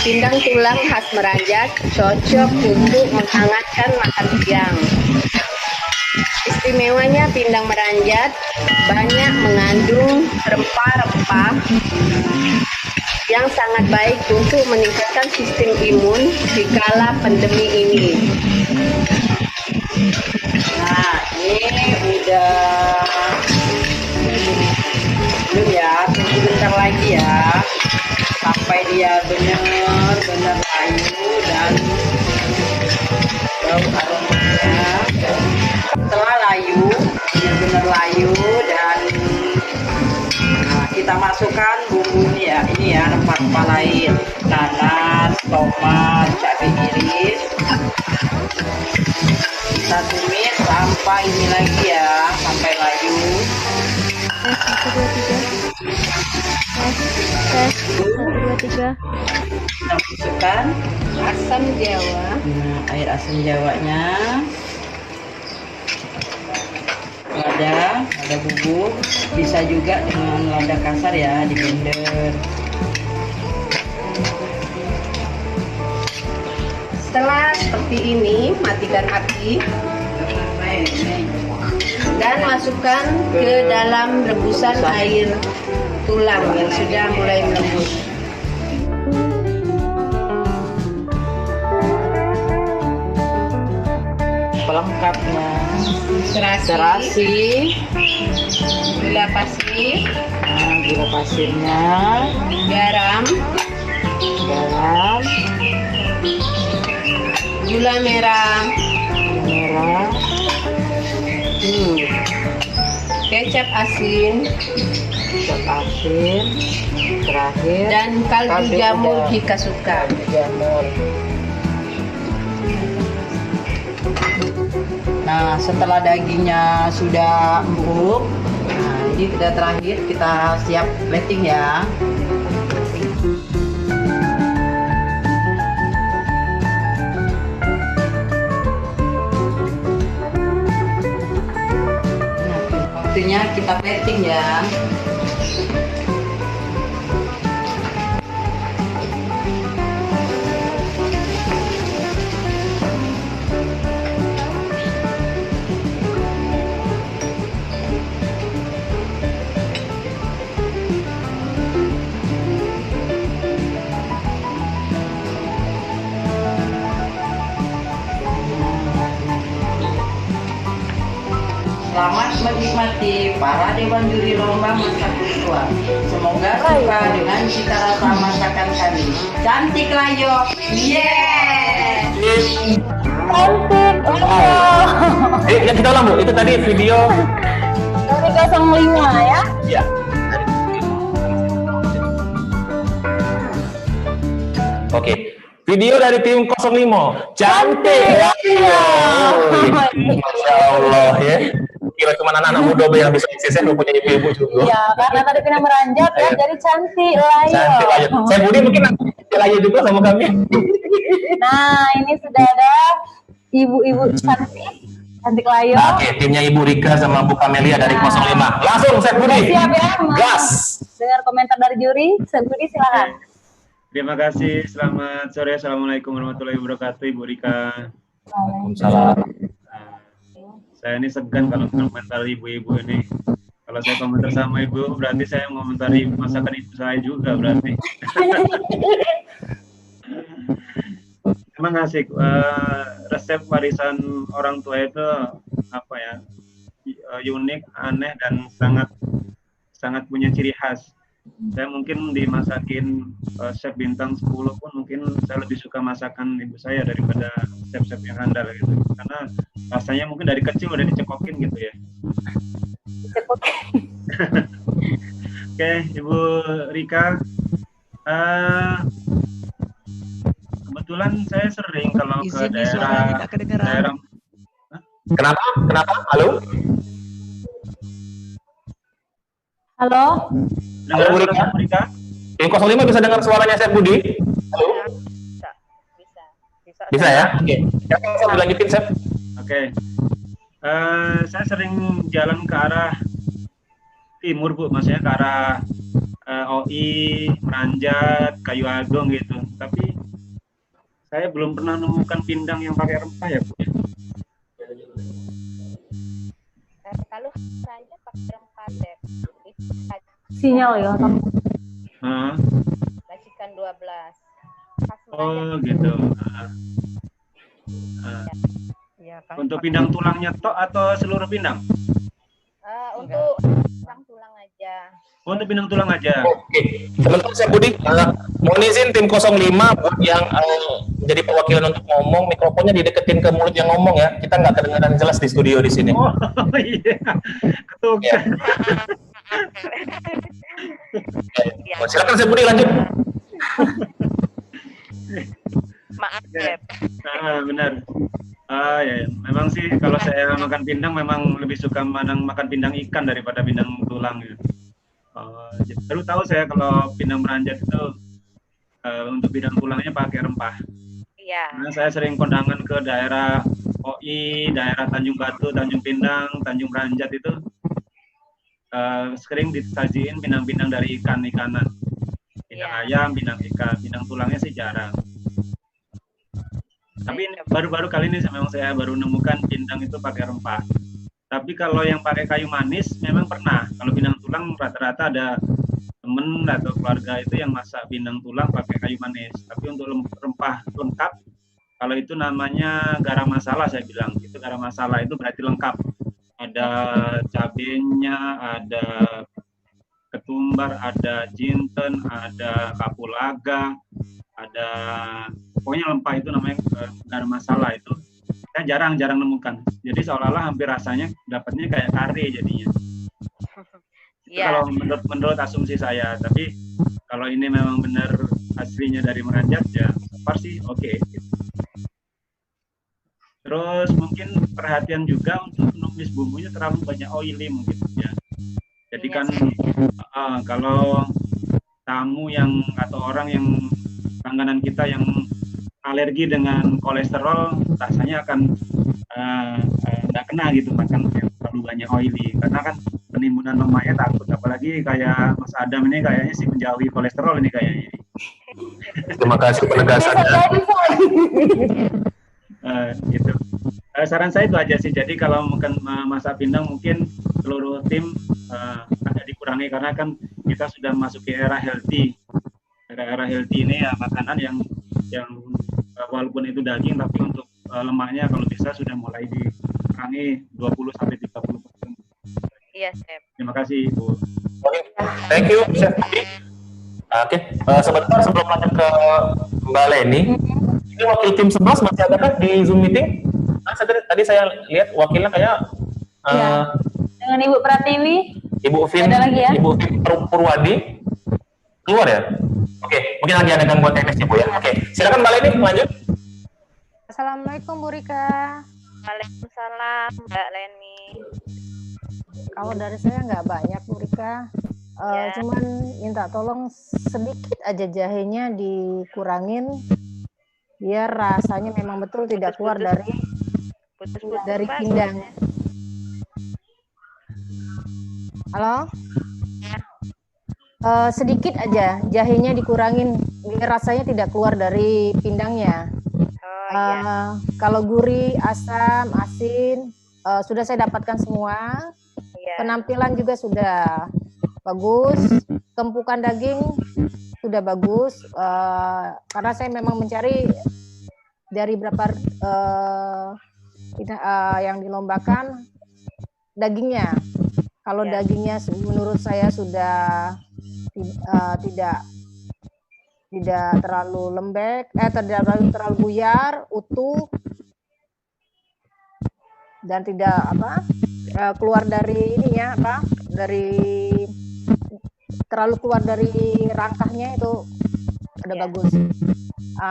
J: Pindang tulang khas Meranjat cocok untuk menghangatkan makan siang. Istimewanya pindang Meranjat banyak mengandung rempah-rempah yang sangat baik untuk meningkatkan sistem imun di kala pandemi ini. Nah, ini udah belum ya, tunggu bentar lagi ya sampai dia benar-benar layu dan bau aromanya. Setelah layu, benar-benar layu dan kita masukkan bumbunya ya, ini ya rempah-rempah lain, nanas, tomat, cabai iris. Kita tumis sampai ini lagi ya, sampai layu.
E: 1, 2, 3.
J: Kita masukkan asam jawa. Nah, air asam jawanya. Lada bubuk, bisa juga dengan lada kasar ya, di blender. Setelah seperti ini, matikan api dan masukkan ke dalam rebusan air tulang yang sudah mulai melembut. Pelengkapnya terasi, gula pasir, gula pasirnya, garam, gula merah, kecap asin, terakhir, dan kaldu jamur jika suka. Nah, setelah dagingnya sudah empuk, nah ini sudah terakhir kita siap plating ya. Nah, waktunya kita plating ya. Selamat menikmati para dewan juri lomba masak tua. Semoga suka dengan cita rasa masakan kami. Cantik Layo, yeah!
D: Cantik,
A: Yang kita ulang Bu, itu tadi video
D: dari 05 ya?
A: Iya. Oke, video dari tim 05. Cantik. Masya Allah ya. Kira cuma anak-anak muda yang bisa eksisnya punya ibu-ibu juga.
D: Iya, karena tadi Pinang Meranjat ya, jadi cantik Layo.
A: Cantik Layo. Saya Budi mungkin nanti Layo juga sama kami.
D: Nah, ini sudah ada ibu-ibu cantik Cantik layu.
A: Oke, timnya Ibu Rika sama Bu Kamelia dari 05. Langsung Chef Budi.
D: Siap ya.
A: Gas.
D: Dengar komentar dari juri, Chef Budi silakan.
B: Terima kasih. Selamat sore. Assalamualaikum warahmatullahi wabarakatuh, Ibu Rika.
A: Waalaikumsalam.
B: Saya ini segan kalau komentar ibu-ibu ini. Kalau saya komentar sama ibu, berarti saya mengomentari masakan ibu saya juga berarti. Emang asik. Resep warisan orang tua itu apa ya? Unik, aneh, dan sangat punya ciri khas. Saya mungkin dimasakin chef bintang 10 pun mungkin saya lebih suka masakan ibu saya daripada chef-chef yang handal gitu. Karena rasanya mungkin dari kecil udah dicekokin gitu ya. Oke, Ibu Rika. Kebetulan saya sering kalau ke daerah.
A: Kenapa? Halo?
D: Halo.
B: Dengar
A: Halo, Bu
B: suara
A: Rika.
B: Bu Rika?
A: Tim 05 bisa dengar suaranya Chef Budi? Halo? Bisa ya? Oke. Saya dilanjutin, Chef.
B: Oke. Saya sering jalan ke arah timur, Bu. Maksudnya ke arah OI, Meranjat, Kayu Agung gitu. Tapi saya belum pernah menemukan pindang yang pakai rempah ya, Bu.
I: Kalau Meranjat pakai rempah deh.
D: Sinyal ya.
I: Racikan 12.
B: Oh gitu.
I: Ya,
B: Untuk pindang tulangnya tok atau seluruh pindang?
I: untuk tulang aja.
B: Oh, untuk pindang tulang aja.
A: Oke. Sebentar Chef Budi, mohon izin tim 05 buat yang jadi perwakilan untuk ngomong, mikrofonnya dideketin ke mulut yang ngomong ya. Kita nggak kedengaran jelas di studio di sini.
B: Oh iya. Ketukar.
A: Ya. Silakan Chef Budi lanjut.
I: Maaf, Chef.
B: Nah, benar. Ya. Memang sih kalau saya makan pindang memang lebih suka makan pindang ikan daripada pindang tulang gitu. Baru tahu saya kalau pindang Meranjat itu untuk pindang tulangnya pakai rempah.
I: Iya.
B: Nah, saya sering kondangan ke daerah OI, daerah Tanjung Batu, Tanjung Pindang, Tanjung Meranjat itu sering disajiin pindang-pindang dari ikan-ikanan. Pindang ayam, pindang ikan, pindang tulangnya sih jarang. Tapi baru-baru kali ini memang saya baru nemukan pindang itu pakai rempah. Tapi kalau yang pakai kayu manis memang pernah. Kalau pindang tulang rata-rata ada temen atau keluarga itu yang masak pindang tulang pakai kayu manis. Tapi untuk rempah lengkap, kalau itu namanya garam masala saya bilang. Itu garam masala itu berarti lengkap. Ada cabenya, ada ketumbar, ada jinten, ada kapulaga, ada pokoknya lempah itu namanya garam masala itu. Saya jarang nemukan. Jadi seolah-olah hampir rasanya dapatnya kayak kare jadinya. Itu kalau menurut asumsi saya. Tapi kalau ini memang benar aslinya dari Meranjat ya pasti oke. Gitu. Terus mungkin perhatian juga untuk numis bumbunya terlalu banyak oily mungkin ya. Jadi kan kalau tamu yang atau orang yang langganan kita yang alergi dengan kolesterol rasanya akan nggak kena gitu makan yang terlalu banyak oily karena kan penimbunan lemaknya takut, apalagi kayak Mas Adam ini kayaknya sih menjauhi kolesterol ini kayaknya.
A: Terima kasih penegasannya.
B: Gitu. Saran saya itu aja sih. Jadi kalau mungkin masak pindang mungkin seluruh tim agak dikurangi karena kan kita sudah masuk ke era healthy. Era healthy ini ya makanan yang walaupun itu daging tapi untuk lemaknya kalau bisa sudah mulai dikurangi 20-30%.
I: Iya, Chef.
B: Terima kasih, Ibu.
A: Thank you, Chef. Oke, sebentar sebelum lanjut ke Mbak Leni, ini wakil tim 11 masih ada kan di Zoom meeting? Tadi saya lihat wakilnya kayak
D: dengan Ibu Pratiwi.
A: Ibu Vin,
D: ada lagi ya?
A: Ibu Vin Purwadi keluar ya? Oke, mungkin lagi ada gangguan teknis ya Bu ya. Oke, silakan Mbak Leni lanjut.
E: Assalamualaikum Bu Rika.
I: Waalaikumsalam, Mbak Leni.
E: Kalau dari saya nggak banyak Bu Rika. Cuman minta tolong sedikit aja jahenya dikurangin biar rasanya memang betul tidak keluar dari
I: Putus-putus,
E: dari
I: Pak,
E: pindang.
I: suaranya.
E: Halo?
I: Ya.
E: Sedikit aja, jahenya dikurangin, biar rasanya tidak keluar dari pindangnya.
I: Oh iya.
E: Kalau gurih, asam, asin, sudah saya dapatkan semua.
I: Iya.
E: Penampilan juga sudah bagus, tumpukan daging sudah bagus, karena saya memang mencari dari berapa yang dilombakan dagingnya. Kalau
I: Ya.
E: dagingnya menurut saya sudah tidak terlalu lembek, tidak terlalu buyar, utuh, dan tidak keluar dari ininya terlalu keluar dari rangkahnya, itu udah
I: Ya.
E: bagus.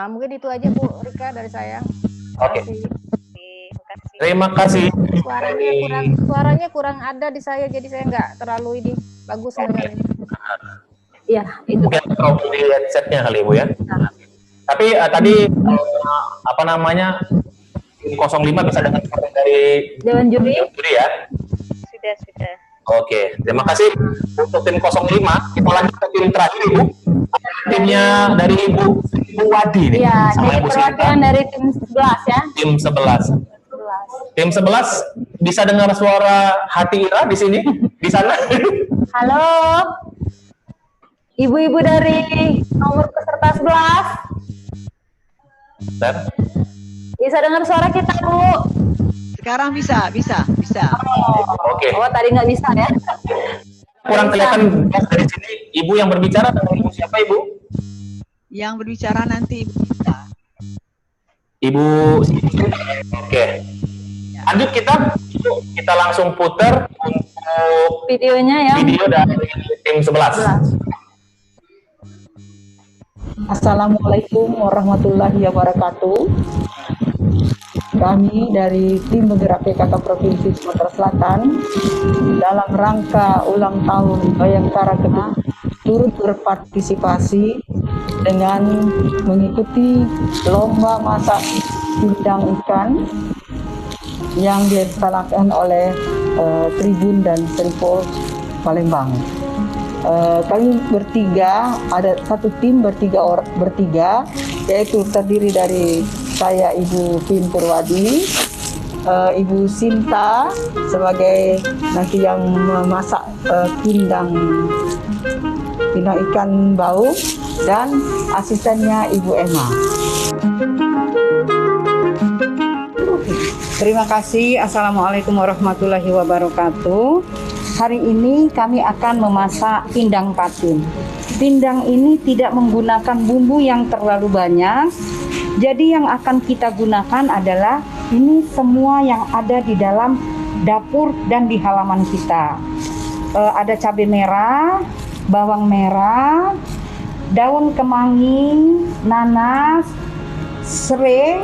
E: Mungkin itu aja Bu Rika dari saya.
A: Oke.
E: Makasih.
A: Terima kasih.
E: Suaranya kurang ada di saya, jadi saya nggak terlalu ini bagus dengarnya.
D: Iya, itu.
A: Mungkin problem di headsetnya kali Bu ya. Tapi tadi apa namanya, tim 05 bisa dengar suara dari
D: Dewan juri.
A: ya.
I: Sudah.
A: Oke, terima kasih untuk tim 05. Kita lanjut ke tim terakhir Ibu. Timnya dari Ibu Wadi nih,
D: Iya,
A: sama
D: jadi
A: Ibu Sinta.
D: perwakilan dari tim 11 ya.
A: Tim 11. Tim 11 bisa dengar suara hati Ira di sini, di sana.
D: Halo. Ibu-ibu dari nomor peserta 11.
A: Bentar.
D: Bisa dengar suara kita, Bu?
H: Sekarang bisa.
A: Oke.
D: Oh, tadi nggak bisa ya?
A: Kurang kelihatan dari sini. Ibu yang berbicara dengan Ibu siapa Ibu?
H: Yang berbicara nanti Ibu Sinta.
A: Ibu. Oke. Lanjut kita langsung putar untuk
D: Videonya ya.
A: video dari tim 11.
K: Assalamualaikum warahmatullahi wabarakatuh. Kami dari tim bergerak PKK Provinsi Sumatera Selatan dalam rangka ulang tahun Bayangkara ke-7 turut berpartisipasi dengan mengikuti lomba masak pindang ikan yang dilaksanakan oleh Tribun dan Seripol Palembang. Kami bertiga, ada satu tim bertiga, yaitu terdiri dari saya Ibu Pin Purwadi, Ibu Sinta sebagai nanti yang memasak pindang ikan bau, dan asistennya Ibu Emma. Terima kasih. Assalamualaikum warahmatullahi wabarakatuh. Hari ini kami akan memasak pindang patin. Pindang ini tidak menggunakan bumbu yang terlalu banyak. Jadi yang akan kita gunakan adalah ini semua yang ada di dalam dapur dan di halaman kita. Ada cabai merah, bawang merah, daun kemangi, nanas, serai.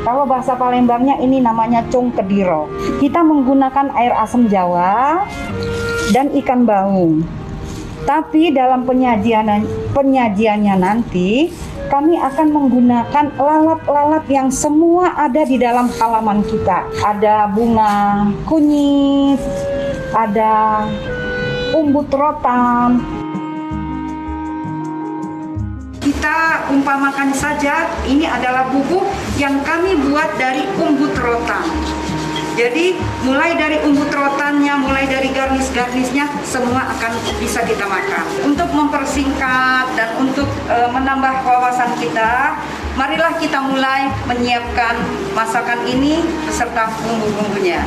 K: Kalau bahasa Palembangnya ini namanya cong kediro. Kita menggunakan air asam Jawa dan ikan baung. Tapi dalam penyajiannya nanti kami akan menggunakan lalap-lalap yang semua ada di dalam halaman kita. Ada bunga kunyit, ada umbut rotan. Kita umpamakan saja ini adalah bubuk yang kami buat dari umbut rotan. Jadi mulai dari umbut rotannya, mulai dari garnis-garnisnya, semua akan bisa kita makan. Untuk mempersingkat dan untuk menambah wawasan kita, marilah kita mulai menyiapkan masakan ini beserta bumbu-bumbunya.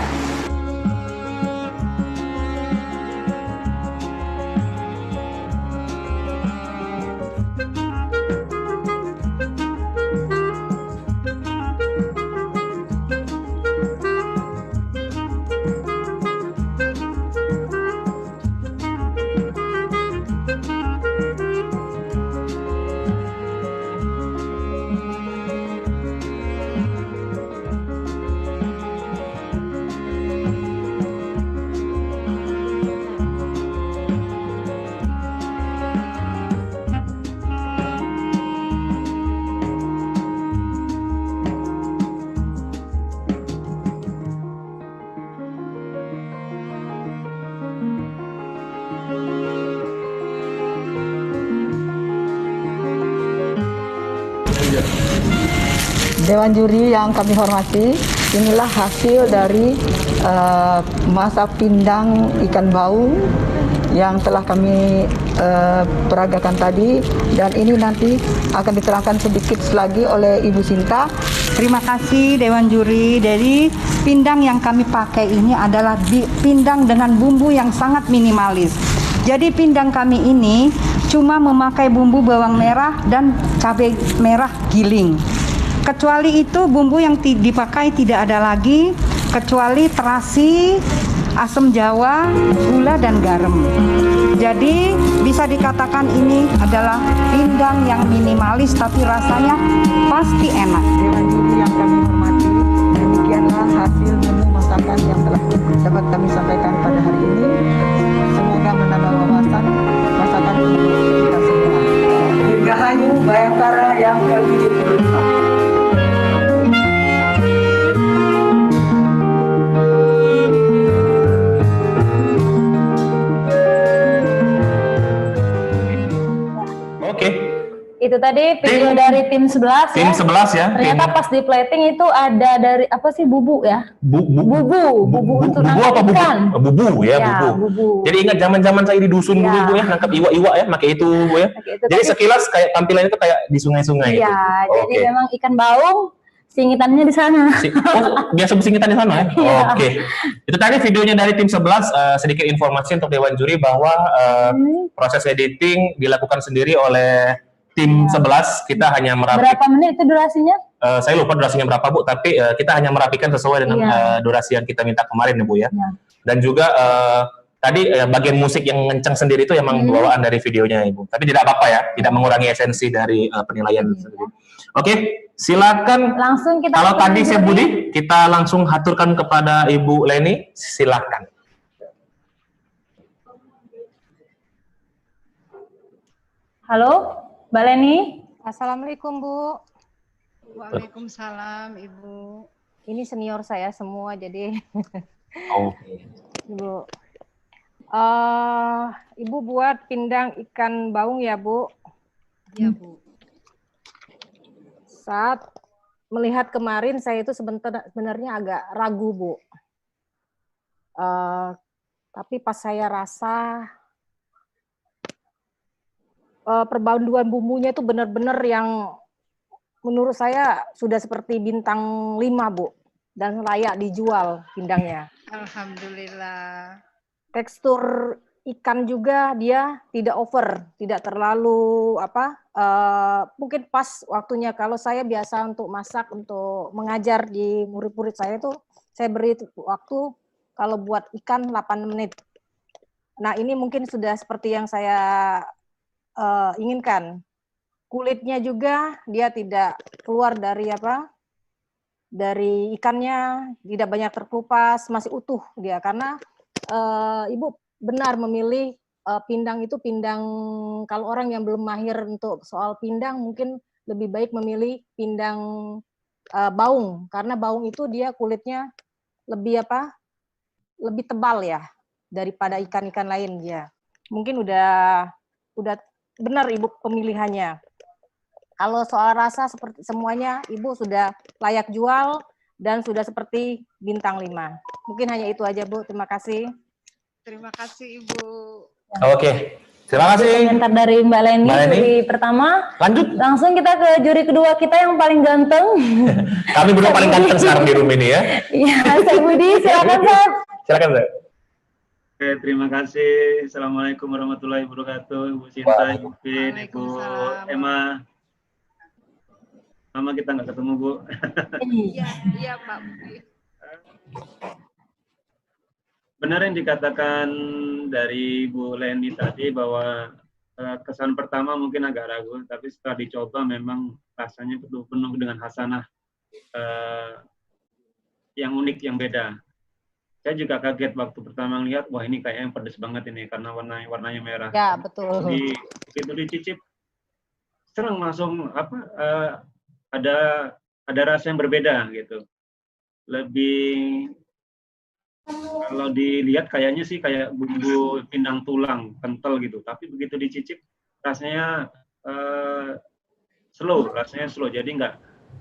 K: Dewan Juri yang kami hormati, inilah hasil dari masak pindang ikan baung yang telah kami peragakan tadi, dan ini nanti akan diterangkan sedikit lagi oleh Ibu Sinta. Terima kasih Dewan Juri. Jadi pindang yang kami pakai ini adalah pindang dengan bumbu yang sangat minimalis. Jadi pindang kami ini cuma memakai bumbu bawang merah dan cabai merah giling. Kecuali itu bumbu yang dipakai tidak ada lagi kecuali terasi, asam jawa, gula dan garam. Jadi bisa dikatakan ini adalah pindang yang minimalis tapi rasanya pasti enak. Dewan Juri yang kami hormati, demikianlah hasil menu masakan yang telah dapat kami sampaikan pada hari ini. Semoga menambah wawasan masakan untuk kita semua. Dirgahayu Bayangkara yang ke-74.
D: Itu tadi video dari tim 11
A: Tim 11 ya.
D: Ternyata pas di plating itu ada dari apa sih, bubu ya? Bubu untuk
A: apa
D: ikan.
A: Bubu ya, bubu. Jadi ingat zaman-zaman saya di dusun dulu Bu ya, nangkap iwa-iwa ya, pakai itu Bu ya. Jadi sekilas kayak tampilannya itu kayak di sungai-sungai gitu.
D: Iya, jadi memang ikan baung singitannya di sana.
A: Biasa bersingitan di sana ya? Oke. Itu tadi videonya dari tim 11, sedikit informasi untuk Dewan Juri bahwa proses editing dilakukan sendiri oleh tim 11, kita hanya merapikan.
D: Berapa menit itu durasinya?
A: Saya lupa durasinya berapa Bu, tapi kita hanya merapikan sesuai dengan durasi yang kita minta kemarin ya Bu ya. Dan juga tadi bagian musik yang ngenceng sendiri itu emang bawaan dari videonya Ibu. Tapi tidak apa-apa ya, tidak mengurangi esensi dari penilaian sendiri. Oke, silakan.
D: Langsung kita.
A: Kalau tadi Chef Budi, kita langsung haturkan kepada Ibu Leni, silakan.
D: Halo, Mbak Leni.
E: Assalamualaikum Bu.
H: Waalaikumsalam Ibu.
E: Ini senior saya semua jadi. Ibu. Ibu buat pindang ikan baung ya Bu?
H: Iya Bu.
E: Saat melihat kemarin saya itu sebenarnya agak ragu Bu. Tapi pas saya rasa perpaduan bumbunya itu benar-benar yang menurut saya sudah seperti bintang 5 Bu, dan layak dijual pindangnya.
H: Alhamdulillah.
E: Tekstur ikan juga dia tidak over, tidak terlalu mungkin pas waktunya. Kalau saya biasa untuk masak, untuk mengajar di murid-murid saya itu saya beri waktu kalau buat ikan 8 menit. Nah, ini mungkin sudah seperti yang saya inginkan. Kulitnya juga dia tidak keluar dari dari ikannya, tidak banyak terkupas, masih utuh dia. Karena Ibu benar memilih pindang itu pindang, kalau orang yang belum mahir untuk soal pindang mungkin lebih baik memilih pindang baung, karena baung itu dia kulitnya lebih lebih tebal ya daripada ikan-ikan lain ya. Mungkin udah benar Ibu pemilihannya. Kalau soal rasa seperti semuanya Ibu sudah layak jual dan sudah seperti bintang 5. Mungkin hanya itu aja Bu, terima kasih.
H: Terima kasih Ibu.
A: Oke, terima kasih.
D: Komentar dari Mbak Leni, juri pertama.
A: Lanjut.
D: Langsung kita ke juri kedua kita yang paling ganteng.
A: Kami berdua paling ganteng sekarang di room ini ya.
D: Iya, Chef Budi, silakan Chef.
A: Silakan Chef.
B: Oke, terima kasih. Assalamualaikum warahmatullahi wabarakatuh. Ibu Sinta, Ibu Pin, Ibu Emma. Lama kita nggak ketemu, Bu.
H: Iya Pak.
B: Benar yang dikatakan dari Bu Leni tadi bahwa kesan pertama mungkin agak ragu, tapi setelah dicoba memang rasanya penuh dengan hasanah yang unik, yang beda. Saya juga kaget waktu pertama melihat, wah ini kayaknya pedas banget ini karena warnanya merah.
E: Ya, betul.
B: Begitu dicicip, serang langsung ada rasa yang berbeda gitu. Lebih kalau dilihat kayaknya sih kayak bumbu pindang tulang kental gitu, tapi begitu dicicip rasanya slow, jadi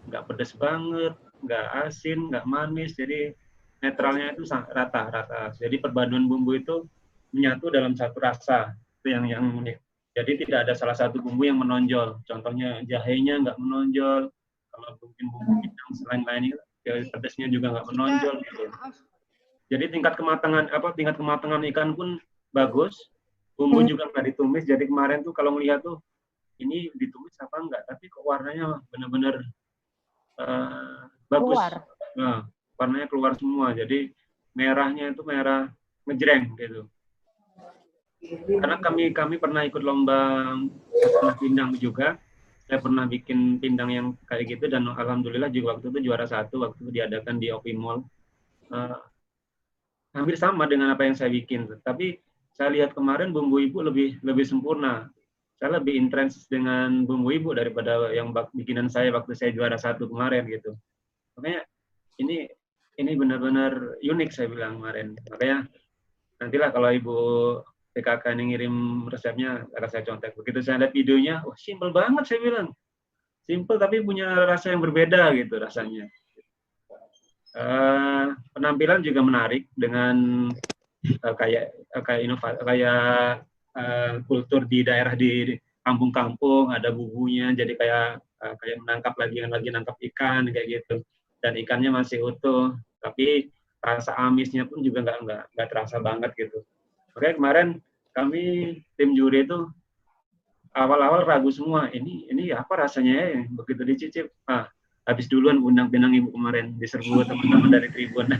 B: nggak pedas banget, nggak asin, nggak manis, jadi netralnya itu rata-rata. Jadi perpaduan bumbu itu menyatu dalam satu rasa, itu yang unik. Jadi tidak ada salah satu bumbu yang menonjol. Contohnya jahenya nggak menonjol, kalau mungkin bumbu pindang selain-lain pedasnya juga nggak menonjol gitu. Jadi tingkat kematangan ikan pun bagus, bumbu juga nggak ditumis. Jadi kemarin tuh kalau melihat tuh ini ditumis apa enggak, tapi kok warnanya benar-benar bagus. Nah, warnanya keluar semua. Jadi merahnya itu merah ngejreng gitu. Karena kami pernah ikut lomba pindang juga. Saya pernah bikin pindang yang kayak gitu dan alhamdulillah juga waktu itu juara 1 waktu itu diadakan di Opi Mall. Hampir sama dengan apa yang saya bikin. Tapi saya lihat kemarin bumbu ibu lebih sempurna. Saya lebih intens dengan bumbu ibu daripada yang bikinan saya waktu saya juara 1 kemarin gitu. Makanya ini benar-benar unik saya bilang kemarin. Makanya nantilah kalau ibu PKK ini ngirim resepnya akan saya contek. Begitu saya lihat videonya, wah simpel banget saya bilang. Simpel tapi punya rasa yang berbeda gitu rasanya. Penampilan juga menarik dengan kayak kultur di daerah di kampung-kampung ada bumbunya, jadi kayak menangkap lagi nangkap ikan kayak gitu. Dan ikannya masih utuh, tapi rasa amisnya pun juga nggak terasa banget gitu. Oke, kemarin kami tim juri itu awal-awal ragu semua, ini apa rasanya ya? Begitu dicicip, habis duluan undang-undang ibu kemarin, diserbu teman-teman dari Tribun.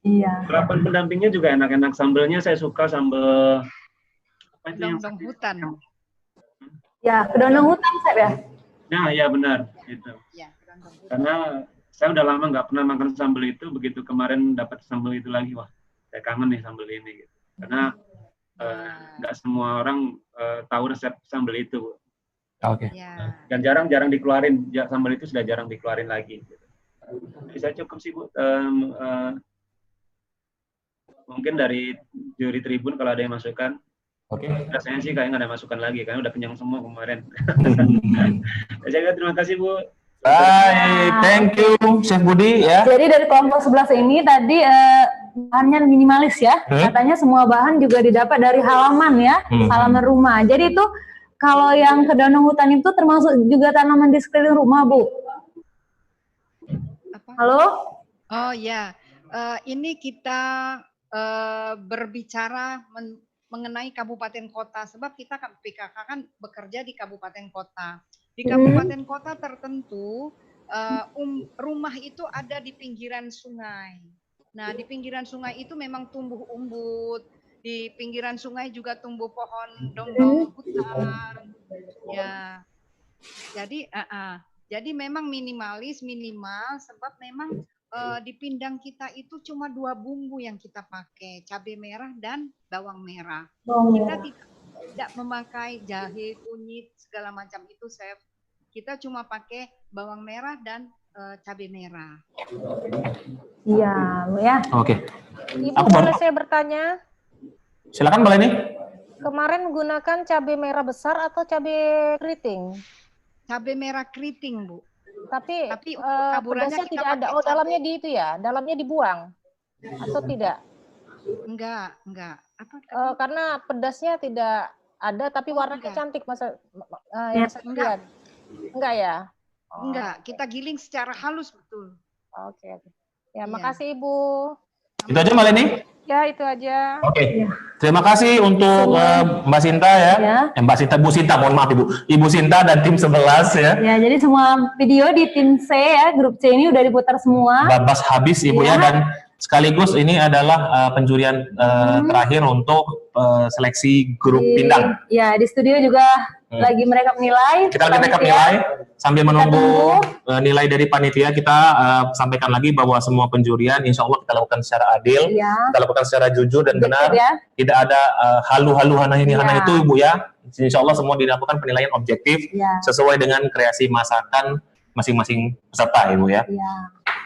D: Iya.
B: Sarapan pendampingnya juga enak-enak, sambelnya saya suka sambel
H: kedondong hutan.
D: Ya, kedondong hutan, Sep ya?
B: Nah, ya benar gitu.
H: Ya, kedondong hutan.
B: Karena saya udah lama nggak pernah makan sambal itu, begitu kemarin dapat sambal itu lagi, wah saya kangen nih sambal ini gitu. Karena nggak semua orang tahu resep sambal itu.
A: Oke.
B: Dan jarang dikeluarin, sambal itu sudah jarang dikeluarin lagi. Gitu. Jadi saya cukup sih Bu. Mungkin dari juri Tribun kalau ada yang masukan.
A: Oke.
B: Rasanya sih kayak nggak ada masukan lagi, karena udah kenyang semua kemarin. Saya terima kasih Bu.
A: Baik, thank you Chef Budi ya.
D: Jadi dari kelompok 11 ini tadi bahannya minimalis ya. Katanya semua bahan juga didapat dari halaman ya, halaman rumah. Jadi itu kalau yang kedondong hutan itu termasuk juga tanaman di sekeliling rumah, Bu.
H: Apa?
D: Halo?
H: Oh ya, ini kita berbicara mengenai kabupaten kota, sebab kita PKK kan bekerja di kabupaten kota. Di kabupaten kota tertentu, rumah itu ada di pinggiran sungai. Nah, di pinggiran sungai itu memang tumbuh umbut. Di pinggiran sungai juga tumbuh pohon dongdong hutan. Ya, jadi memang minimal, sebab memang di pindang kita itu cuma 2 bumbu yang kita pakai, cabai merah dan bawang merah. Kita tidak memakai jahe, kunyit, segala macam itu, Chef. Kita cuma pakai bawang merah dan cabai merah.
D: Iya, ya.
A: Oke.
E: Ibu boleh saya bertanya?
A: Silakan boleh nih.
E: Kemarin menggunakan cabai merah besar atau cabai keriting?
H: Cabai merah keriting, Bu.
E: Tapi
H: taburannya
E: pedasnya tidak ada. Oh, dalamnya di itu ya? Dalamnya dibuang atau tidak?
H: Enggak. Apa?
E: Karena pedasnya tidak ada, tapi warnanya cantik, masa yang saya lihat. Enggak ya? Oh.
H: Enggak, kita giling secara halus betul.
E: Oke. Ya, makasih Ibu.
A: Itu aja Mbak Leni?
E: Ya, itu aja.
A: Oke. Terima kasih untuk Mbak Sinta ya. Bu Sinta, mohon maaf Ibu. Ibu Sinta dan tim 11 ya.
D: Ya, jadi semua video di tim C ya, grup C ini udah diputar semua.
A: Babas habis Ibu ya, dan sekaligus ini adalah penjurian terakhir untuk seleksi grup pindang.
D: Ya, di studio juga lagi mereka menilai.
A: Kita lagi mereka menilai sambil menunggu nilai dari panitia. Kita sampaikan lagi bahwa semua penjurian insya Allah kita lakukan secara adil, kita lakukan secara jujur dan benar. Tidak ada halu-halu hana itu Ibu ya. Insya Allah semua dilakukan penilaian objektif sesuai dengan kreasi masakan masing-masing peserta Ibu ya.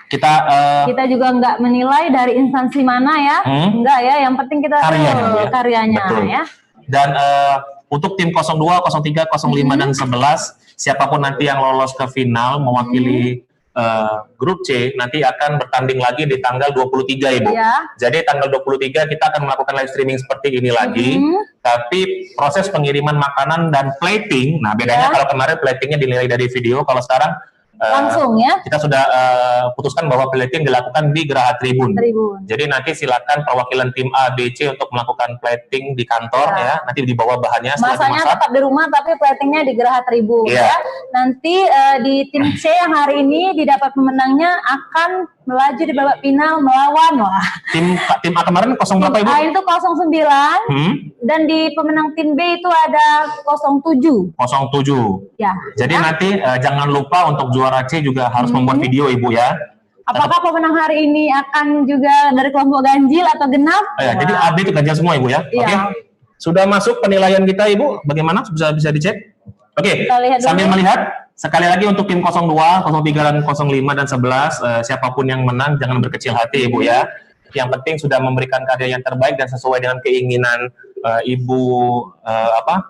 A: Kita juga nggak menilai dari instansi mana ya, enggak ya. Yang penting kita karyanya betul.
D: Ya.
A: Dan untuk tim 02, 03, 05 dan 11 siapapun nanti yang lolos ke final mewakili grup C nanti akan bertanding lagi di tanggal 23 Ibu. Jadi tanggal 23 kita akan melakukan live streaming seperti ini lagi. Tapi proses pengiriman makanan dan plating, nah bedanya kalau kemarin platingnya dinilai dari video, kalau sekarang
D: langsung ya.
A: Kita sudah putuskan bahwa plating dilakukan di Geraha Tribun. Jadi nanti silakan perwakilan tim A, B, C untuk melakukan plating di kantor ya. Nanti dibawa bahannya setelah
D: Masanya
A: dimasak.
D: tetap di rumah tapi platingnya di Geraha Tribun ya. Nanti di tim C yang hari ini didapat pemenangnya akan melaju di babak final melawan
A: Tim A kemarin 0 berapa Ibu?
D: A itu 09 dan di pemenang tim B itu ada 07.
A: 07.
D: Ya.
A: Jadi nanti jangan lupa untuk juara C juga harus membuat video Ibu ya.
D: Apakah pemenang hari ini akan juga dari kelompok ganjil atau genap?
A: Jadi AB itu ganjil semua Ibu ya. Oke. Sudah masuk penilaian kita Ibu, bagaimana? Bisa dicek? Oke. Sambil melihat sekali lagi untuk tim 02, 03 dan 05 dan 11 siapapun yang menang jangan berkecil hati Ibu ya. Yang penting sudah memberikan karya yang terbaik dan sesuai dengan keinginan Ibu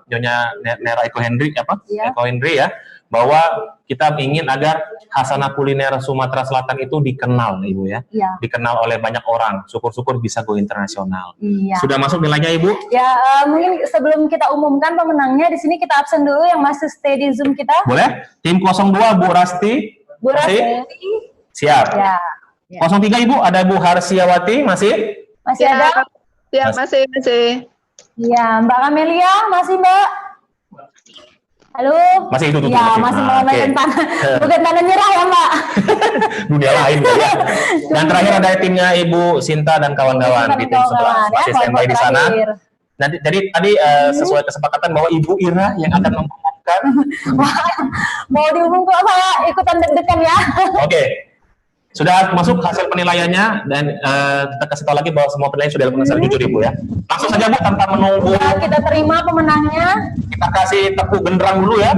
A: Nyonya Nera Eko Hendri Eko Hendri ya, bahwa kita ingin agar Hasanah Kuliner Sumatera Selatan itu dikenal Ibu ya. Dikenal oleh banyak orang. Syukur-syukur bisa go internasional. Sudah masuk nilainya Ibu? Ya,
D: mungkin sebelum kita umumkan pemenangnya di sini kita absen dulu yang masih stay di Zoom kita.
A: Boleh? Tim 02 Bu Rasti.
D: Bu Rasti.
A: Siap. 03 Ibu ada Bu Harsiawati masih?
D: Masih ada?
L: Ya, masih.
D: Ya, Mbak Amelia masih Mbak? Halo?
A: Masih itu
D: ya, masih melakukan tanah. Bukan tanah nyerah ya Mbak?
A: Dunia lain ya. Dan terakhir ada timnya Ibu Sinta dan kawan-kawan di tim sebelah. Masih standby di sana. Jadi tadi sesuai kesepakatan bahwa Ibu Ira yang akan mengumumkan.
D: Mau diumumkan saya ikutan deg-degan ya.
A: Oke. Sudah masuk hasil penilaiannya dan kita kasih tahu lagi bahwa semua penilaian sudah dilakukan secara jujur Ibu ya. Langsung saja Bu tanpa menunggu.
D: Kita terima pemenangnya.
A: Kita kasih tepuk genderang dulu ya.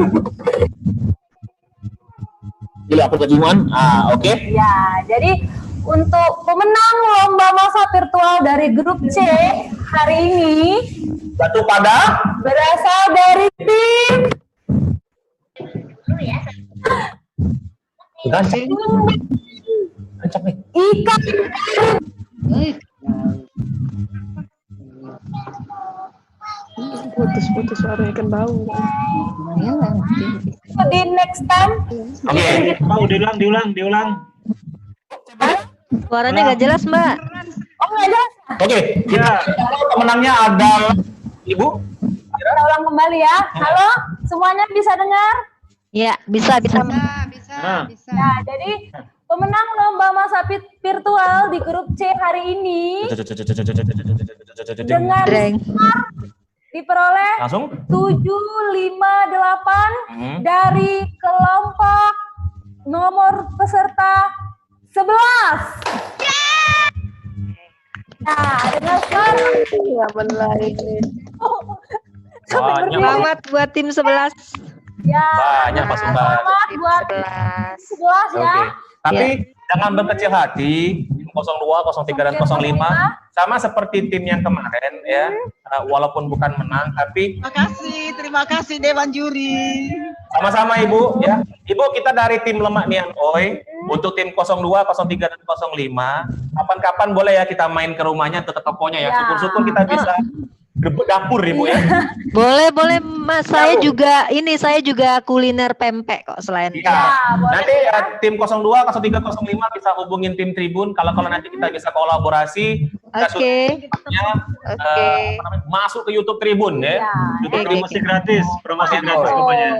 A: Gila aku kejumuan. Oke.
D: Ya, jadi untuk pemenang lomba masak virtual dari grup C hari ini
A: jatuh pada
D: berasal dari tim ikan.
L: Putus suara ikan bau.
D: Di next time.
A: Oke.
B: Mau diulang.
E: Suaranya nggak jelas Mbak.
D: Oh nggak jelas.
A: Oke. Pemenangnya adalah Ibu.
D: Kita ulang kembali ya. Halo, semuanya bisa dengar?
E: Ya, bisa.
D: Ya, jadi pemenang lomba masak virtual di grup C hari ini dengan skor diperoleh
A: langsung
D: 758 dari kelompok nomor peserta 11. Nah, dengan skor
E: selamat buat tim 11.
D: Ya,
A: banyak Pak Sumba.
D: Selamat buat 11 ya.
A: Tapi jangan berkecil hati, 02, 03 dan 05 sama seperti tim yang kemarin ya. Walaupun bukan menang tapi
M: terima kasih Dewan Juri.
A: Sama-sama Ibu ya. Ibu kita dari tim Lemak Nian Oi untuk tim 02, 03 dan 05. Kapan-kapan boleh ya kita main ke rumahnya atau ke tokonya ya. Syukur-syukur kita bisa dapur Ibu ya.
E: Boleh Mas, saya juga kuliner pempek kok selain.
A: Nanti tim 02, 03, 05 bisa hubungin tim Tribun kalau nanti kita bisa kolaborasi. Masuk ke YouTube Tribun ya.
B: YouTube Tribun masih gratis, promosi gratis pokoknya.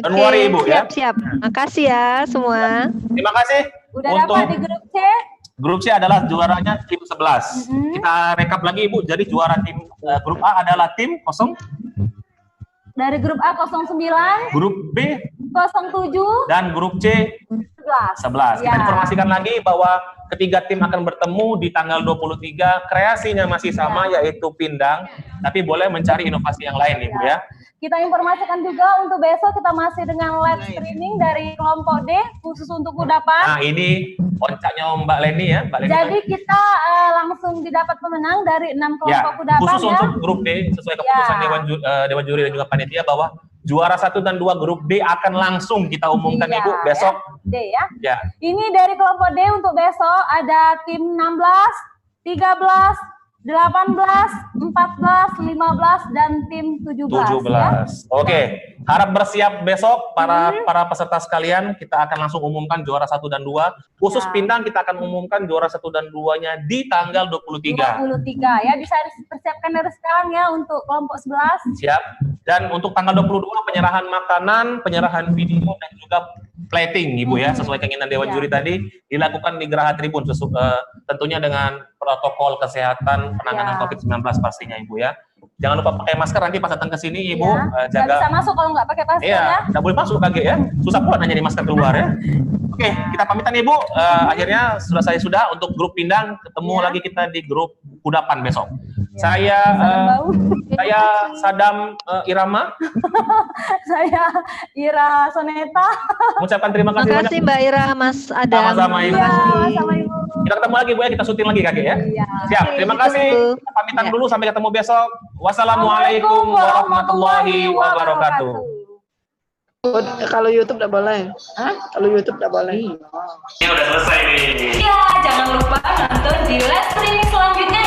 A: Don't worry Ibu ya.
E: Siap. Makasih ya semua.
A: Terima kasih.
D: Udah dapat di grup C.
A: Grup C adalah juaranya tim 11. Kita rekap lagi Ibu. Jadi juara tim grup A adalah tim 0.
D: Dari grup A 09.
A: Grup B
D: 07.
A: dan grup C 11. Kita informasikan lagi bahwa ketiga tim akan bertemu di tanggal 23. Kreasinya masih sama, yaitu pindang, tapi boleh mencari inovasi yang lain, Ibu ya.
D: Kita informasikan juga untuk besok kita masih dengan live streaming dari kelompok D khusus untuk kudapan.
A: Nah, ini oncaknya Mbak Leni ya, Mbak Leni.
D: Jadi kita langsung didapat pemenang dari 6 kelompok kudapan
A: khusus
D: ya.
A: untuk grup D sesuai keputusan Dewan Juri dan juga panitia bahwa juara 1 dan 2 grup D akan langsung kita umumkan Ibu besok.
D: D ya.
A: Ya.
D: Ini dari kelompok D untuk besok ada tim 16, 13, 18, 14, 15 dan tim 17. Ya.
A: Oke, harap bersiap besok para peserta sekalian. Kita akan langsung umumkan juara 1 dan 2. Khusus pindang kita akan umumkan juara 1 dan 2-nya di tanggal 23.
D: 23 ya, bisa dipersiapkan dari sekarang ya untuk kelompok 11.
A: Siap. Dan untuk tanggal 22 penyerahan makanan, penyerahan video dan juga plating Ibu ya, sesuai keinginan Dewan Juri tadi dilakukan di Geraha Tribun tentunya dengan protokol kesehatan penanganan COVID-19 pastinya Ibu ya. Jangan lupa pakai masker nanti pas datang ke sini Ibu, jaga.
D: Nggak bisa masuk kalau nggak pakai masker ya.
A: Nggak boleh masuk kaget ya. Susah pula nanya di masker keluar ya. Oke, kita pamitan Ibu. Akhirnya sudah untuk grup pindang, ketemu lagi kita di grup kudapan besok. Saya Sadam Irama.
D: Saya Ira Soneta.
A: Mengucapkan terima kasih banyak.
N: Mbak Ira, Mas Adam.
A: Sama-sama Ibu.
D: Sama Ibu.
A: Kita ketemu lagi Bu ya, kita syuting lagi kakek ya. Siap, terima kasih. Kita pamitan dulu, sampai ketemu besok. Wassalamualaikum warahmatullahi wabarakatuh.
L: Kalau YouTube tidak boleh. Kalau YouTube tidak boleh.
A: Ini udah selesai nih.
C: Ya, jangan lupa nonton di live streaming selanjutnya